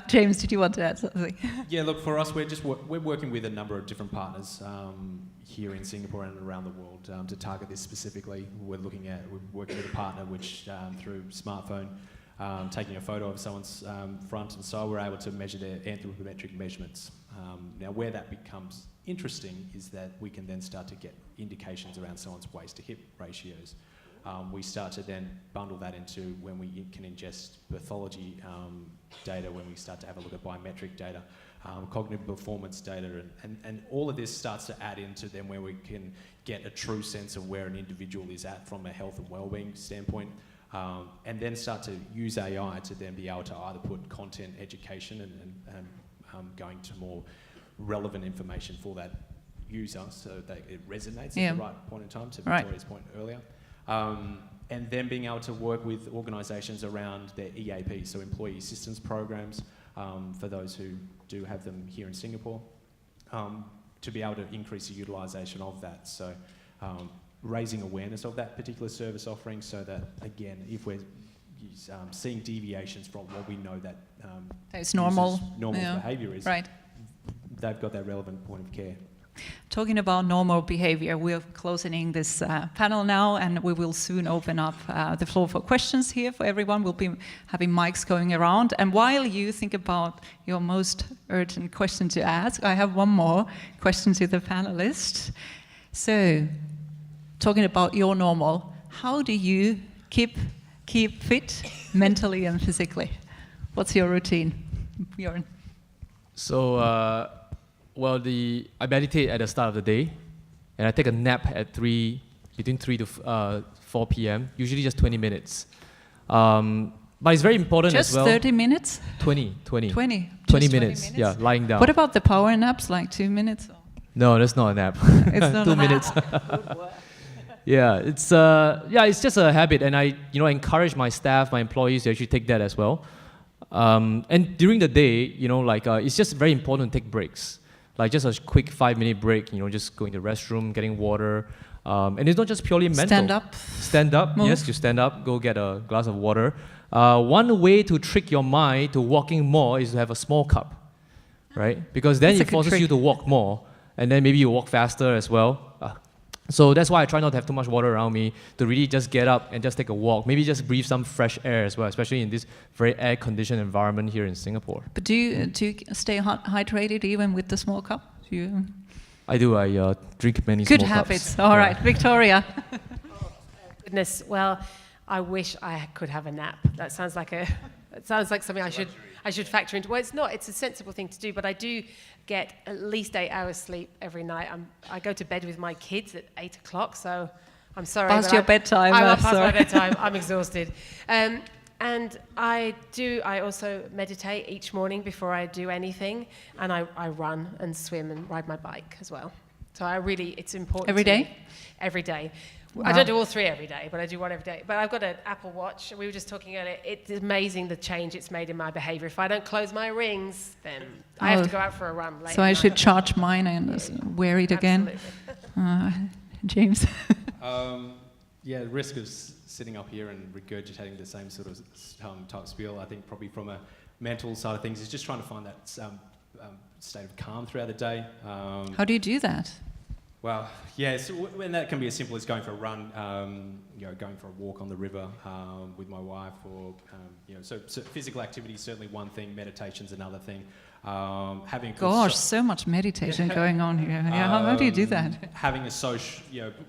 James, did you want to add something? Yeah, look, for us, we're working with a number of different partners here in Singapore and around the world to target this specifically. We're working with a partner which, through smartphone, taking a photo of someone's front and so we're able to measure their anthropometric measurements. Now, where that becomes interesting is that we can then start to get indications around someone's waist to hip ratios. We start to then bundle that into when we can ingest pathology data, when we start to have a look at biometric data, cognitive performance data, and all of this starts to add into then where we can get a true sense of where an individual is at from a health and wellbeing standpoint, and then start to use AI to then be able to either put content, education, and going to more relevant information for that user so that it resonates at the right point in time, to Victoria's point earlier. And then being able to work with organisations around their EAP, so employee assistance programs, for those who do have them here in Singapore, to be able to increase the utilisation of that. So raising awareness of that particular service offering so that, again, if we're seeing deviations from what we know that it's normal behaviour is, right, they've got that relevant point of care. Talking about normal behavior, we're closing this panel now, and we will soon open up the floor for questions here for everyone. We'll be having mics going around. And while you think about your most urgent question to ask, I have one more question to the panelists. So, talking about your normal, how do you keep fit mentally and physically? What's your routine, Bjorn? So, I meditate at the start of the day, and I take a nap at between 3 to 4 p.m., usually just 20 minutes. But it's very important as well. Just 30 minutes? 20 minutes, yeah, lying down. What about the power naps, like 2 minutes? No, that's not a nap. It's not 2 minutes. Yeah, it's just a habit, and I encourage my staff, my employees to actually take that as well. And during the day, it's just very important to take breaks. Like just a quick 5-minute break, just going to the restroom, getting water. And it's not just purely mental. Stand up. Stand up, move. Yes, you stand up, go get a glass of water. One way to trick your mind to walking more is to have a small cup, right? Because then it forces you to walk more, and then maybe you walk faster as well. So that's why I try not to have too much water around me, to really just get up and just take a walk. Maybe just breathe some fresh air as well, especially in this very air-conditioned environment here in Singapore. But do you stay hydrated even with the small cup? I do. I drink many small cups. Good habits. All right, Victoria. Goodness. Well, I wish I could have a nap. That sounds like something I should factor into. Well, it's not. It's a sensible thing to do, but I do get at least 8 hours sleep every night. I go to bed with my kids at 8 o'clock, so I'm sorry. Past your bedtime. I'm past my bedtime. I'm exhausted. And And I also meditate each morning before I do anything, and I run and swim and ride my bike as well. So it's important. Every day? Every day. Wow. I don't do all three every day, but I do one every day. But I've got an Apple Watch. We were just talking earlier. It's amazing the change it's made in my behavior. If I don't close my rings, then I have to go out for a run later. So I should charge mine and wear it again. James? Yeah, the risk of sitting up here and regurgitating the same sort of type spiel, I think probably from a mental side of things, is just trying to find that state of calm throughout the day. How do you do that? Well, yeah, and that can be as simple as going for a run, going for a walk on the river with my wife, or so physical activity is certainly one thing. Meditation's another thing. Gosh, so much meditation going on here. Yeah, how do you do that? Having a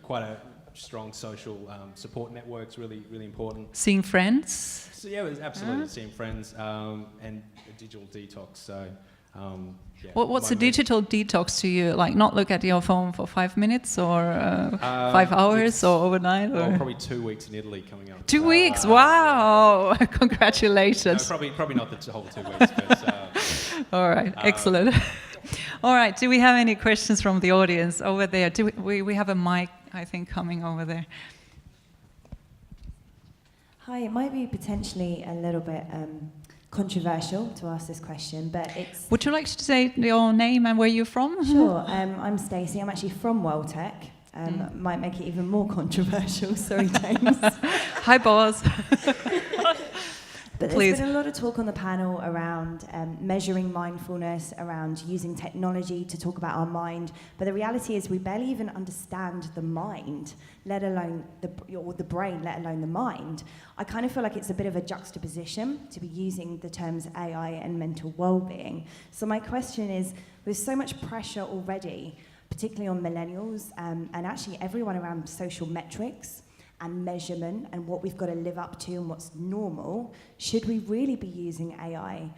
quite a strong social support network's really, really important. Seeing friends? So yeah, absolutely seeing friends and a digital detox. So. What's a digital detox to you? Like not look at your phone for 5 minutes or 5 hours or overnight? Or? Probably 2 weeks in Italy coming up. 2 weeks? Wow! Congratulations. No, probably not the whole 2 weeks. But, all right, excellent. All right, do we have any questions from the audience over there? We have a mic, I think, coming over there. Hi, it might be potentially a little bit controversial to ask this question, but it's... Would you like to say your name and where you're from? Sure, I'm Stacey, I'm actually from WellteQ. Might make it even more controversial, sorry James. Hi boss. But there's been a lot of talk on the panel around measuring mindfulness, around using technology to talk about our mind. But the reality is we barely even understand the mind, let alone the brain, let alone the mind. I kind of feel like it's a bit of a juxtaposition to be using the terms AI and mental well-being. So my question is, with so much pressure already, particularly on millennials and actually everyone around social metrics, and measurement and what we've got to live up to and what's normal, should we really be using AI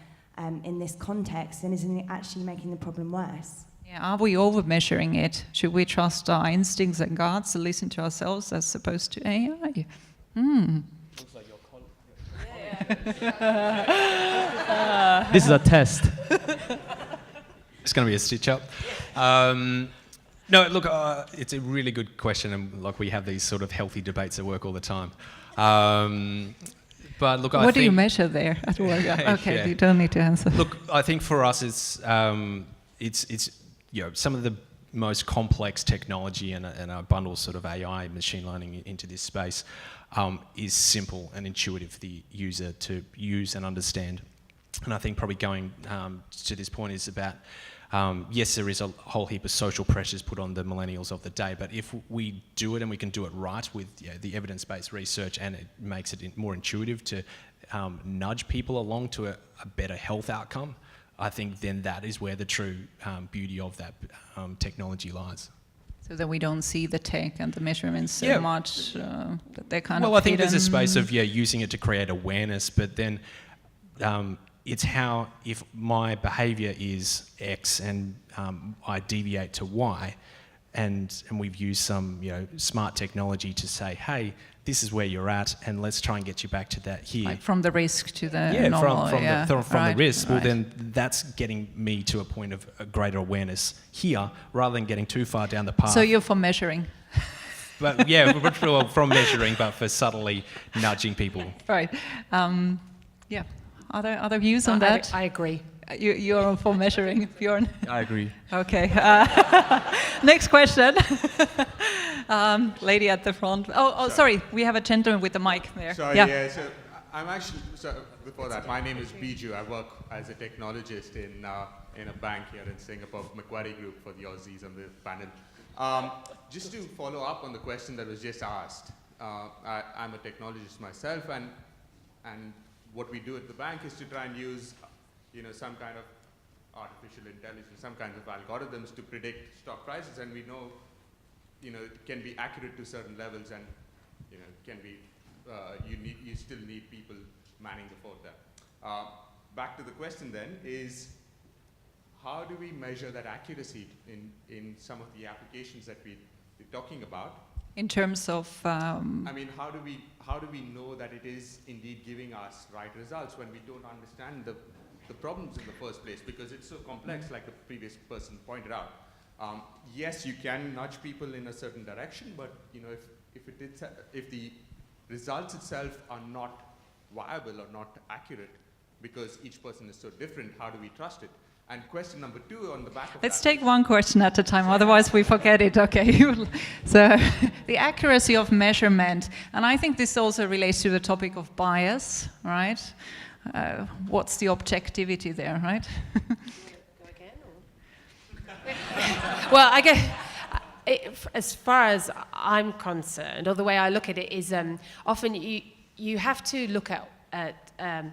in this context, and isn't it actually making the problem worse? Yeah, are we over measuring it? Should we trust our instincts and guts and listen to ourselves as opposed to AI? Looks like this is a test. It's going to be a stitch up. No, look, it's a really good question, and like we have these sort of healthy debates at work all the time. But look, what do you measure there at work? Okay, yeah. You don't need to answer. Look, I think for us, it's some of the most complex technology, and I bundle sort of AI, machine learning into this space, is simple and intuitive for the user to use and understand. And I think probably going to this point is about. Yes, there is a whole heap of social pressures put on the millennials of the day, but if we do it and we can do it right with the evidence-based research, and it makes it more intuitive to nudge people along to a better health outcome, I think then that is where the true beauty of that technology lies. So that we don't see the tech and the measurements so much that they're kind of I think there's a space of using it to create awareness, but then it's how, if my behaviour is X and I deviate to Y, and we've used some smart technology to say, hey, this is where you're at, and let's try and get you back to that here. Like from the risk to the normal. From the risk. Well, then that's getting me to a point of a greater awareness here, rather than getting too far down the path. So you're for measuring. But from measuring, but for subtly nudging people. Right. Yeah. Other views on that? I agree. You're for measuring, Bjorn? I agree. Okay. Next question. Lady at the front. Sorry. We have a gentleman with the mic there. Sorry, yeah. So I'm actually, before that, my name is Biju. I work as a technologist in a bank here in Singapore, Macquarie Group, for the Aussies on the panel. Just to follow up on the question that was just asked, I'm a technologist myself, and what we do at the bank is to try and use, some kind of artificial intelligence, some kinds of algorithms to predict stock prices, and we know, it can be accurate to certain levels, and it can be you still need people manning the fort there. Back to the question then is, how do we measure that accuracy in some of the applications that we're talking about? In terms of... I mean, how do we know that it is indeed giving us right results when we don't understand the problems in the first place, because it's so complex, like the previous person pointed out. Yes, you can nudge people in a certain direction, but you know, if the results itself are not viable or not accurate, because each person is so different, how do we trust it? And question number 2 on the back of Let's that. take one question at a time, otherwise we forget it, okay? So, the accuracy of measurement, and I think this also relates to the topic of bias, right? What's the objectivity there, right? Go again, or? Well, I guess, as far as I'm concerned, or the way I look at it is often you have to look at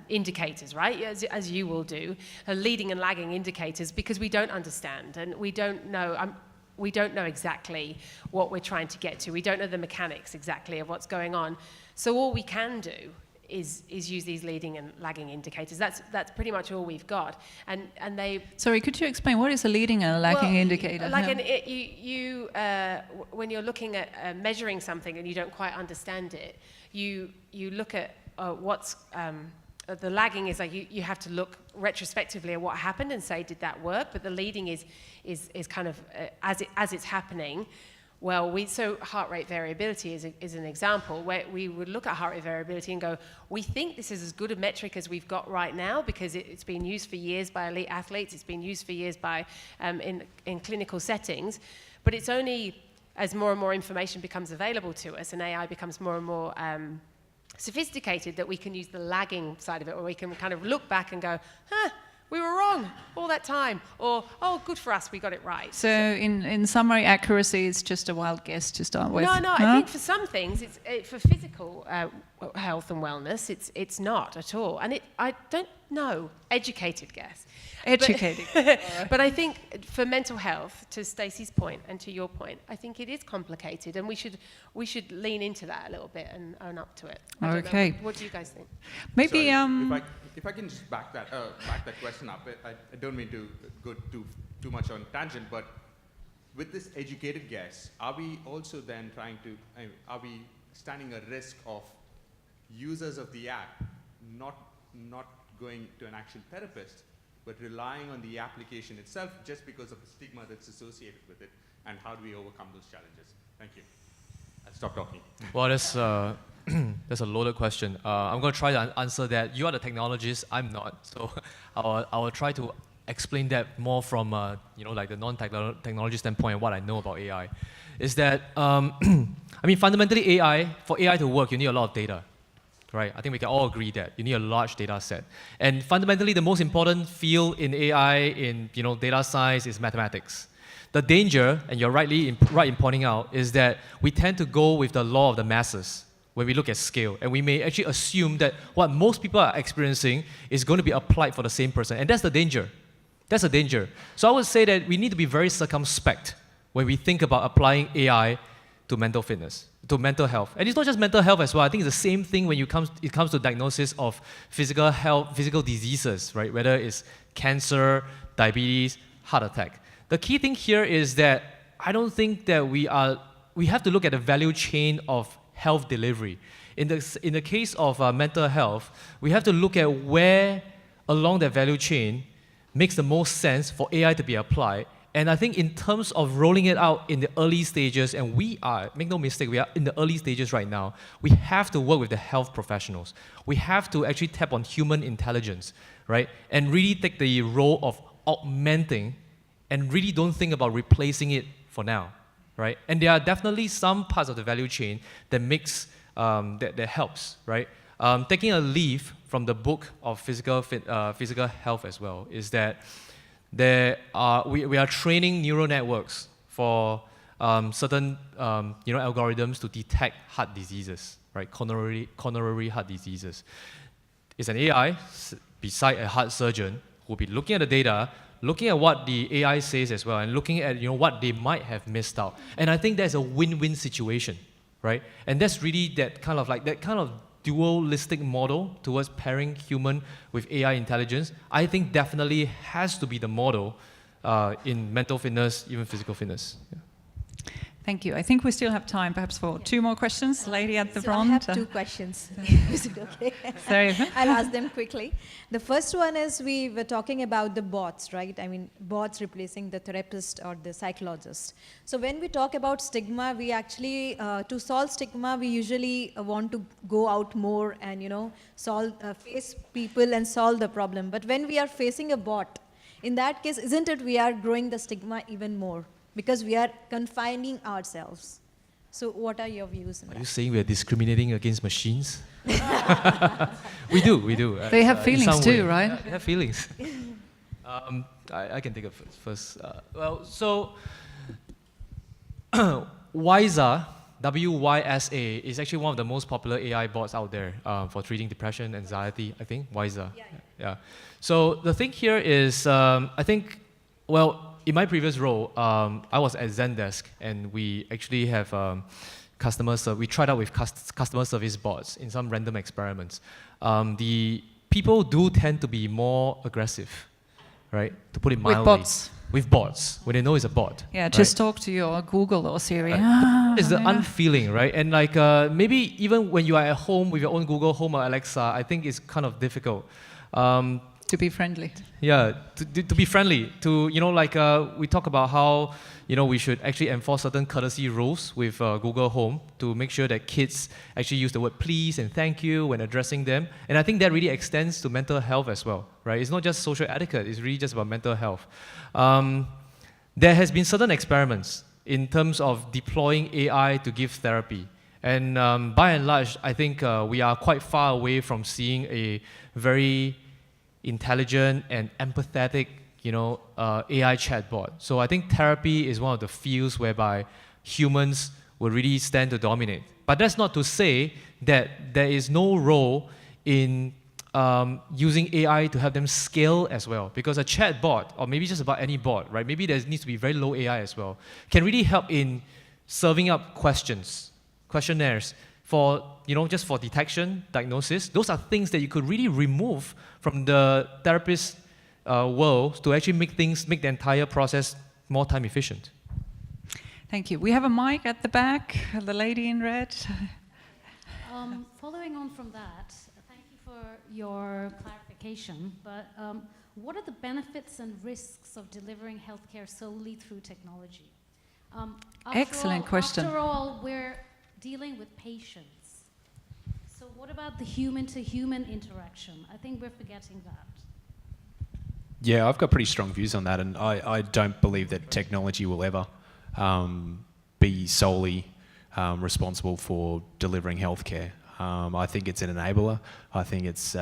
indicators, right? As you will do, leading and lagging indicators, because we don't understand and we don't know exactly what we're trying to get to. We don't know the mechanics exactly of what's going on. So all we can do is use these leading and lagging indicators. That's pretty much all we've got. And they... Sorry, could you explain what is a leading and a lagging indicator? Like when you're looking at measuring something and you don't quite understand it, you look at what's the lagging is like you have to look retrospectively at what happened and say, did that work? But the leading is kind of as it's happening. Well, so heart rate variability is an example where we would look at heart rate variability and go, we think this is as good a metric as we've got right now because it's been used for years by elite athletes, it's been used for years by in clinical settings, but it's only as more and more information becomes available to us and AI becomes more and more sophisticated that we can use the lagging side of it, where we can kind of look back and go, we were wrong all that time, or, oh, good for us, we got it right. So in summary, accuracy is just a wild guess to start with? No, I think for some things, for physical health and wellness, it's not at all. And I don't know, educated guess. Educated. But I think for mental health, to Stacey's point and to your point, I think it is complicated, and we should lean into that a little bit and own up to it. Okay. What do you guys think? Maybe if I can just back that question up, I don't mean to go too much on tangent, but with this educated guess, are we also then are we standing a risk of users of the app not going to an actual therapist, but relying on the application itself just because of the stigma that's associated with it, and how do we overcome those challenges? Thank you. I'll stop talking. Well, that's a loaded question. I'm going to try to answer that. You are the technologist, I'm not. So I will try to explain that more from like the non-technology standpoint and what I know about AI. Is that, fundamentally for AI to work, you need a lot of data. Right? I think we can all agree that you need a large data set. And fundamentally, the most important field in AI, in data science, is mathematics. The danger, and you're right in pointing out, is that we tend to go with the law of the masses when we look at scale. And we may actually assume that what most people are experiencing is going to be applied for the same person. And that's the danger. That's the danger. So I would say that we need to be very circumspect when we think about applying AI to mental fitness, to mental health. And it's not just mental health as well. I think it's the same thing when it comes to diagnosis of physical health, physical diseases, right? Whether it's cancer, diabetes, heart attack. The key thing here is that I don't think that we have to look at the value chain of health delivery. In the case of mental health, we have to look at where along that value chain makes the most sense for AI to be applied. And I think in terms of rolling it out in the early stages, and make no mistake, we are in the early stages right now, we have to work with the health professionals. We have to actually tap on human intelligence, right? And really take the role of augmenting and really don't think about replacing it for now, right? And there are definitely some parts of the value chain that that helps, right? Taking a leaf from the book of physical health as well is that we are training neural networks for certain algorithms to detect heart diseases, right? Coronary heart diseases. It's an AI beside a heart surgeon who will be looking at the data, looking at what the AI says as well, and looking at what they might have missed out. And I think that's a win-win situation, right? And that's really that kind of dualistic model towards pairing human with AI intelligence, I think definitely has to be the model in mental fitness, even physical fitness. Yeah. Thank you. I think we still have time perhaps for two more questions. Lady at the So front. I have two questions. Is it okay? Sorry. I'll ask them quickly. The first one is we were talking about the bots, right? I mean, bots replacing the therapist or the psychologist. So when we talk about stigma, we actually, to solve stigma, we usually want to go out more and, you know, face people and solve the problem. But when we are facing a bot, in that case, isn't it we are growing the stigma even more? Because we are confining ourselves. So what are your views on that? Are you saying we are discriminating against machines? We do. They have feelings too, right? Yeah, they have feelings. I can take it first. Wysa, W-Y-S-A, is actually one of the most popular AI bots out there for treating depression, anxiety, I think, Wysa. Yeah. So the thing here is, I think, well, in my previous role, I was at Zendesk, and we actually have we tried out with customer service bots in some random experiments. The people do tend to be more aggressive, right? To put it mildly. With bots. With bots, when they know it's a bot. Yeah, right? just talk to your Google or Siri. It's the unfeeling, right? And like maybe even when you are at home with your own Google Home or Alexa, I think it's kind of difficult. To be friendly. Yeah, to be friendly. To, you know, like we talk about how, you know, we should actually enforce certain courtesy rules with Google Home to make sure that kids actually use the word please and thank you when addressing them. And I think that really extends to mental health as well, right? It's not just social etiquette, it's really just about mental health. There has been certain experiments in terms of deploying AI to give therapy. And by and large, I think we are quite far away from seeing a very intelligent and empathetic, you know, AI chatbot. So I think therapy is one of the fields whereby humans will really stand to dominate. But that's not to say that there is no role in using AI to help them scale as well. Because a chatbot, or maybe just about any bot, right? Maybe there needs to be very low AI as well, can really help in serving up questionnaires for, you know, just for detection, diagnosis. Those are things that you could really remove from the therapist world to actually make the entire process more time efficient. Thank you. We have a mic at the back, the lady in red. Following on from that, thank you for your clarification, but what are the benefits and risks of delivering healthcare solely through technology? Excellent question. After all, we're dealing with patients. So what about the human-to-human interaction? I think we're forgetting that. Yeah, I've got pretty strong views on that, and I don't believe that technology will ever be solely responsible for delivering healthcare. I think it's an enabler. I think it's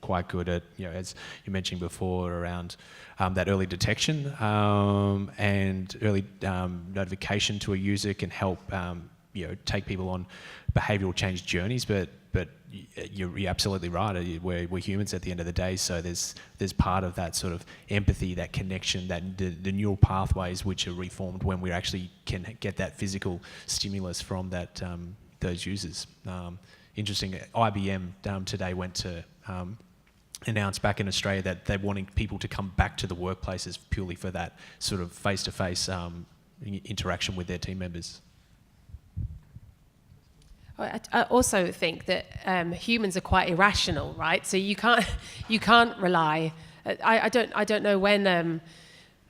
quite good at, you know, as you mentioned before, around that early detection and early notification to a user can help you know, take people on behavioural change journeys, but you're absolutely right. We're humans at the end of the day, so there's part of that sort of empathy, that connection, that the neural pathways which are reformed when we actually can get that physical stimulus from that those users. Interesting. IBM today went to announce back in Australia that they're wanting people to come back to the workplaces purely for that sort of face-to-face interaction with their team members. I also think that humans are quite irrational, right? So you can't rely. I don't know when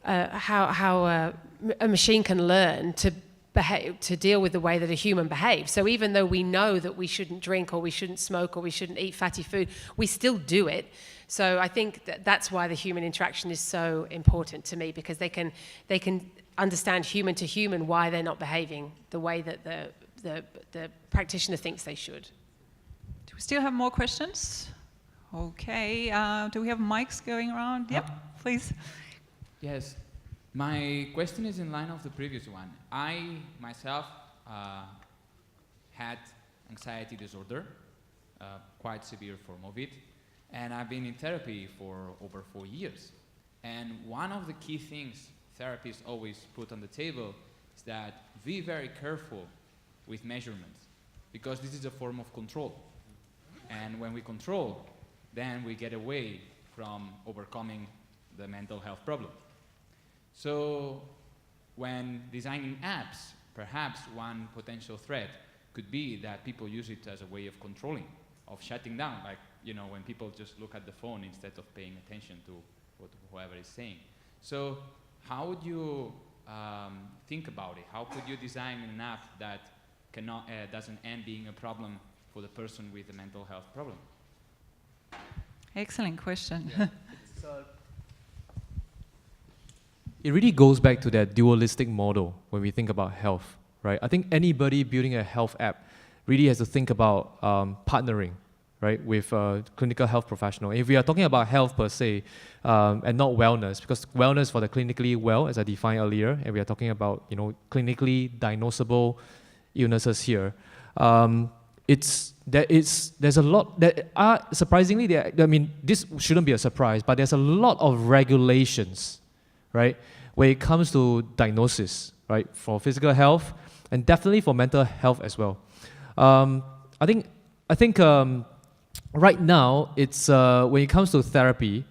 how a machine can learn to behave, to deal with the way that a human behaves. So even though we know that we shouldn't drink or we shouldn't smoke or we shouldn't eat fatty food, we still do it. So I think that's why the human interaction is so important to me, because they can understand human to human why they're not behaving the way that the practitioner thinks they should. Do we still have more questions? Okay. Do we have mics going around? Yep, please. Yes. My question is in line of the previous one. I, myself, had anxiety disorder, quite severe form of it, and I've been in therapy for over 4 years. And one of the key things therapists always put on the table is that be very careful with measurements, because this is a form of control. And when we control, then we get away from overcoming the mental health problem. So when designing apps, perhaps one potential threat could be that people use it as a way of controlling, of shutting down, like, you know, when people just look at the phone instead of paying attention to what whoever is saying. So how would you think about it? How could you design an app that cannot, doesn't end being a problem for the person with a mental health problem? Excellent question. Yeah. It really goes back to that dualistic model when we think about health, right? I think anybody building a health app really has to think about partnering, right, with a clinical health professional. If we are talking about health per se, and not wellness, because wellness for the clinically well, as I defined earlier, and we are talking about, you know, clinically diagnosable illnesses here. There's a lot that are surprisingly, I mean, this shouldn't be a surprise, but there's a lot of regulations, right, when it comes to diagnosis, right, for physical health and definitely for mental health as well. I think right now it's when it comes to therapy,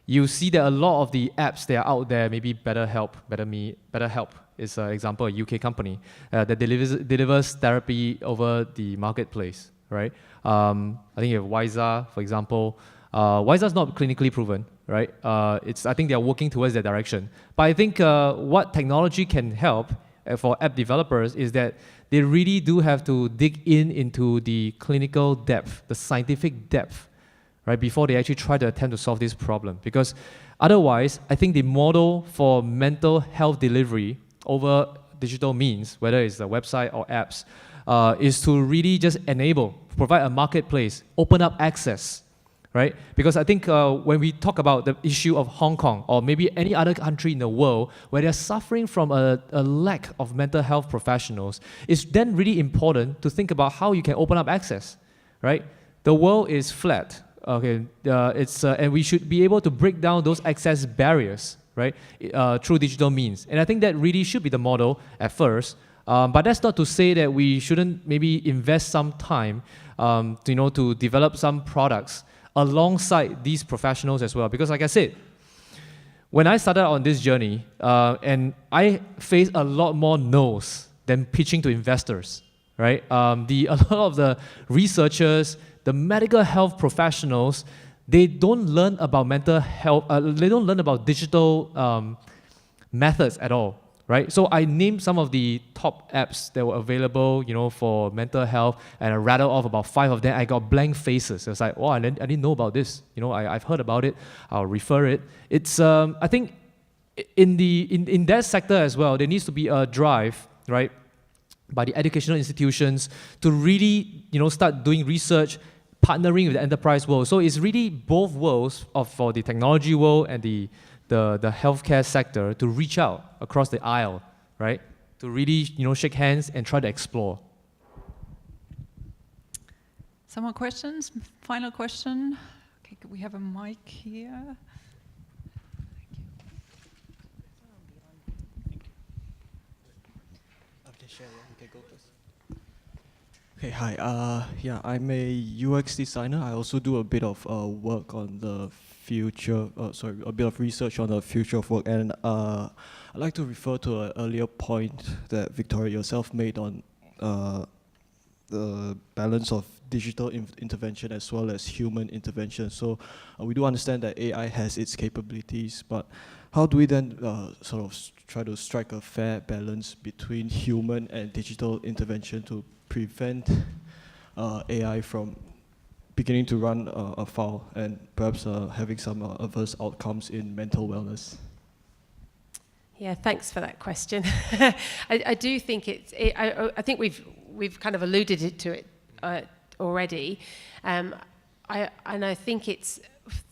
you see that a lot of the apps that are out there, maybe BetterHelp is an example, a UK company that delivers therapy over the marketplace, right? I think you have Wiser, for example. Wiser is not clinically proven, right? I think they are working towards that direction. But I think what technology can help for app developers is that they really do have to dig into the clinical depth, the scientific depth, right, before they actually try to attempt to solve this problem. Because otherwise, I think the model for mental health delivery over digital means, whether it's a website or apps, is to really just provide a marketplace, open up access, right? Because I think when we talk about the issue of Hong Kong or maybe any other country in the world where they're suffering from a lack of mental health professionals, it's then really important to think about how you can open up access, right? The world is flat, okay? And we should be able to break down those access barriers, right? Through digital means. And I think that really should be the model at first. But that's not to say that we shouldn't maybe invest some time to develop some products alongside these professionals as well. Because like I said, when I started on this journey, and I faced a lot more no's than pitching to investors, right? A lot of the researchers, the medical health professionals, they don't learn about mental health, they don't learn about digital methods at all, right? So I named some of the top apps that were available, for mental health, and I rattled off about 5 of them. I got blank faces. I was like, oh, I didn't know about this. I've heard about it. I'll refer it. It's, I think, in that sector as well, there needs to be a drive, right, by the educational institutions to really, start doing research, partnering with the enterprise world. So it's really both worlds for the technology world and the healthcare sector to reach out across the aisle, right? To really, shake hands and try to explore. Some more questions? Final question? Okay, we have a mic here. Okay, hi. Yeah, I'm a UX designer. I also do a bit of work on the future, a bit of research on the future of work. And I'd like to refer to an earlier point that Victoria yourself made on the balance of digital intervention as well as human intervention. So we do understand that AI has its capabilities, but how do we then sort of try to strike a fair balance between human and digital intervention to prevent AI from beginning to run afoul and perhaps having some adverse outcomes in mental wellness? Yeah, thanks for that question. I do think I think we've kind of alluded to it already, and I think it's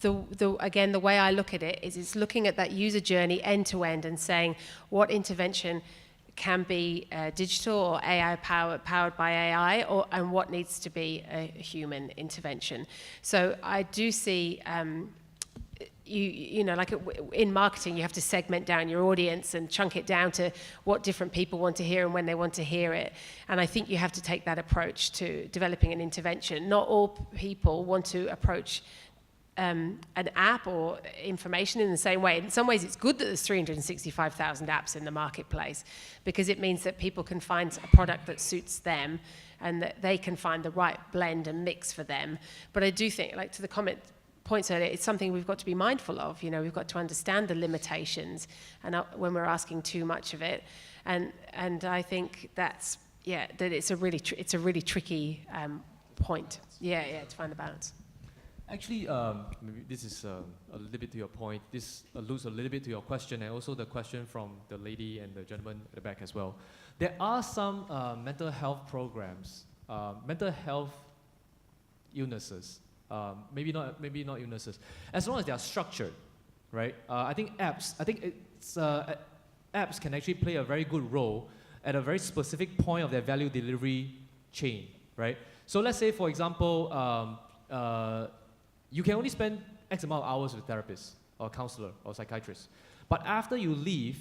again the way I look at it is it's looking at that user journey end to end and saying what intervention can be digital or AI powered by AI, and what needs to be a human intervention. So I do see, like in marketing, you have to segment down your audience and chunk it down to what different people want to hear and when they want to hear it. And I think you have to take that approach to developing an intervention. Not all people want to approach an app or information in the same way. In some ways, it's good that there's 365,000 apps in the marketplace, because it means that people can find a product that suits them and that they can find the right blend and mix for them. But I do think, like to the points earlier, it's something we've got to be mindful of. You know, we've got to understand the limitations and when we're asking too much of it. And I think that it's a really tricky point. Yeah, to find the balance. Actually, maybe this is a little bit to your point. This alludes a little bit to your question, and also the question from the lady and the gentleman at the back as well. There are some mental health programs, mental health illnesses, maybe not illnesses, as long as they are structured, right? I think apps can actually play a very good role at a very specific point of their value delivery chain, right? So let's say, for example, you can only spend X amount of hours with a therapist or counselor or psychiatrist. But after you leave,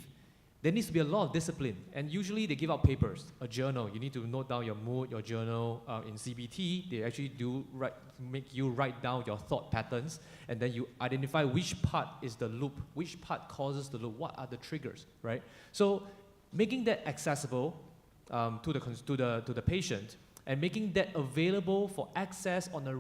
there needs to be a lot of discipline. And usually they give out papers, a journal. You need to note down your mood, your journal. In CBT, they actually make you write down your thought patterns, and then you identify which part is the loop, which part causes the loop, what are the triggers, right? So making that accessible to the patient, and making that available for access on a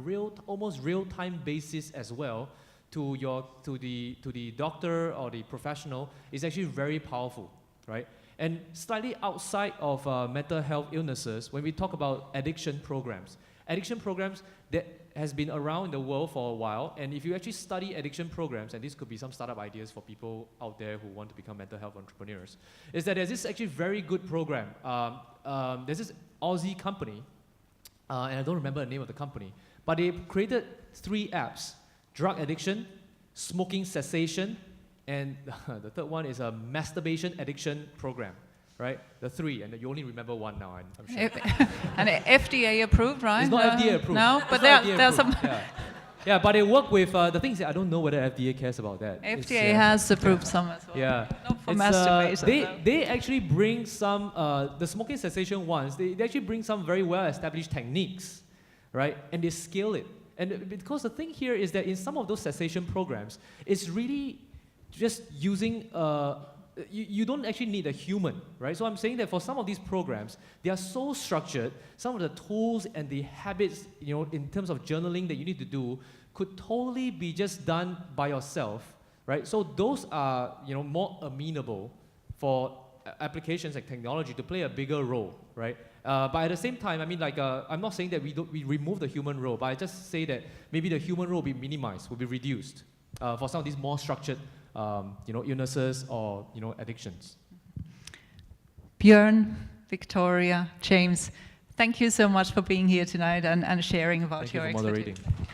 almost real-time basis as well to the doctor or the professional is actually very powerful, right? And slightly outside of mental health illnesses, when we talk about addiction programs that has been around in the world for a while, and if you actually study addiction programs, and this could be some startup ideas for people out there who want to become mental health entrepreneurs, is that there's this actually very good program. There's this Aussie company, and I don't remember the name of the company, but they created 3 apps: drug addiction, smoking cessation, and the third one is a masturbation addiction program, right? The 3, and you only remember one now, I'm sure. And FDA approved, right? It's not FDA approved. No, but there's some... Yeah, but they work with, the thing is that I don't know whether FDA cares about that. FDA has approved some as well. Yeah. Not for masturbation. They actually bring some, the smoking cessation ones, they actually bring some very well-established techniques, right? And they scale it. And because the thing here is that in some of those cessation programs, it's really just using, you don't actually need a human, right? So I'm saying that for some of these programs, they are so structured, some of the tools and the habits, in terms of journaling that you need to do could totally be just done by yourself, right? So those are, more amenable for applications like technology to play a bigger role, right? But at the same time, I mean, I'm not saying that we remove the human role, but I just say that maybe the human role will be minimized, will be reduced for some of these more structured, illnesses or, addictions. Bjorn, Victoria, James, thank you so much for being here tonight and sharing about your expertise. Thank you for moderating.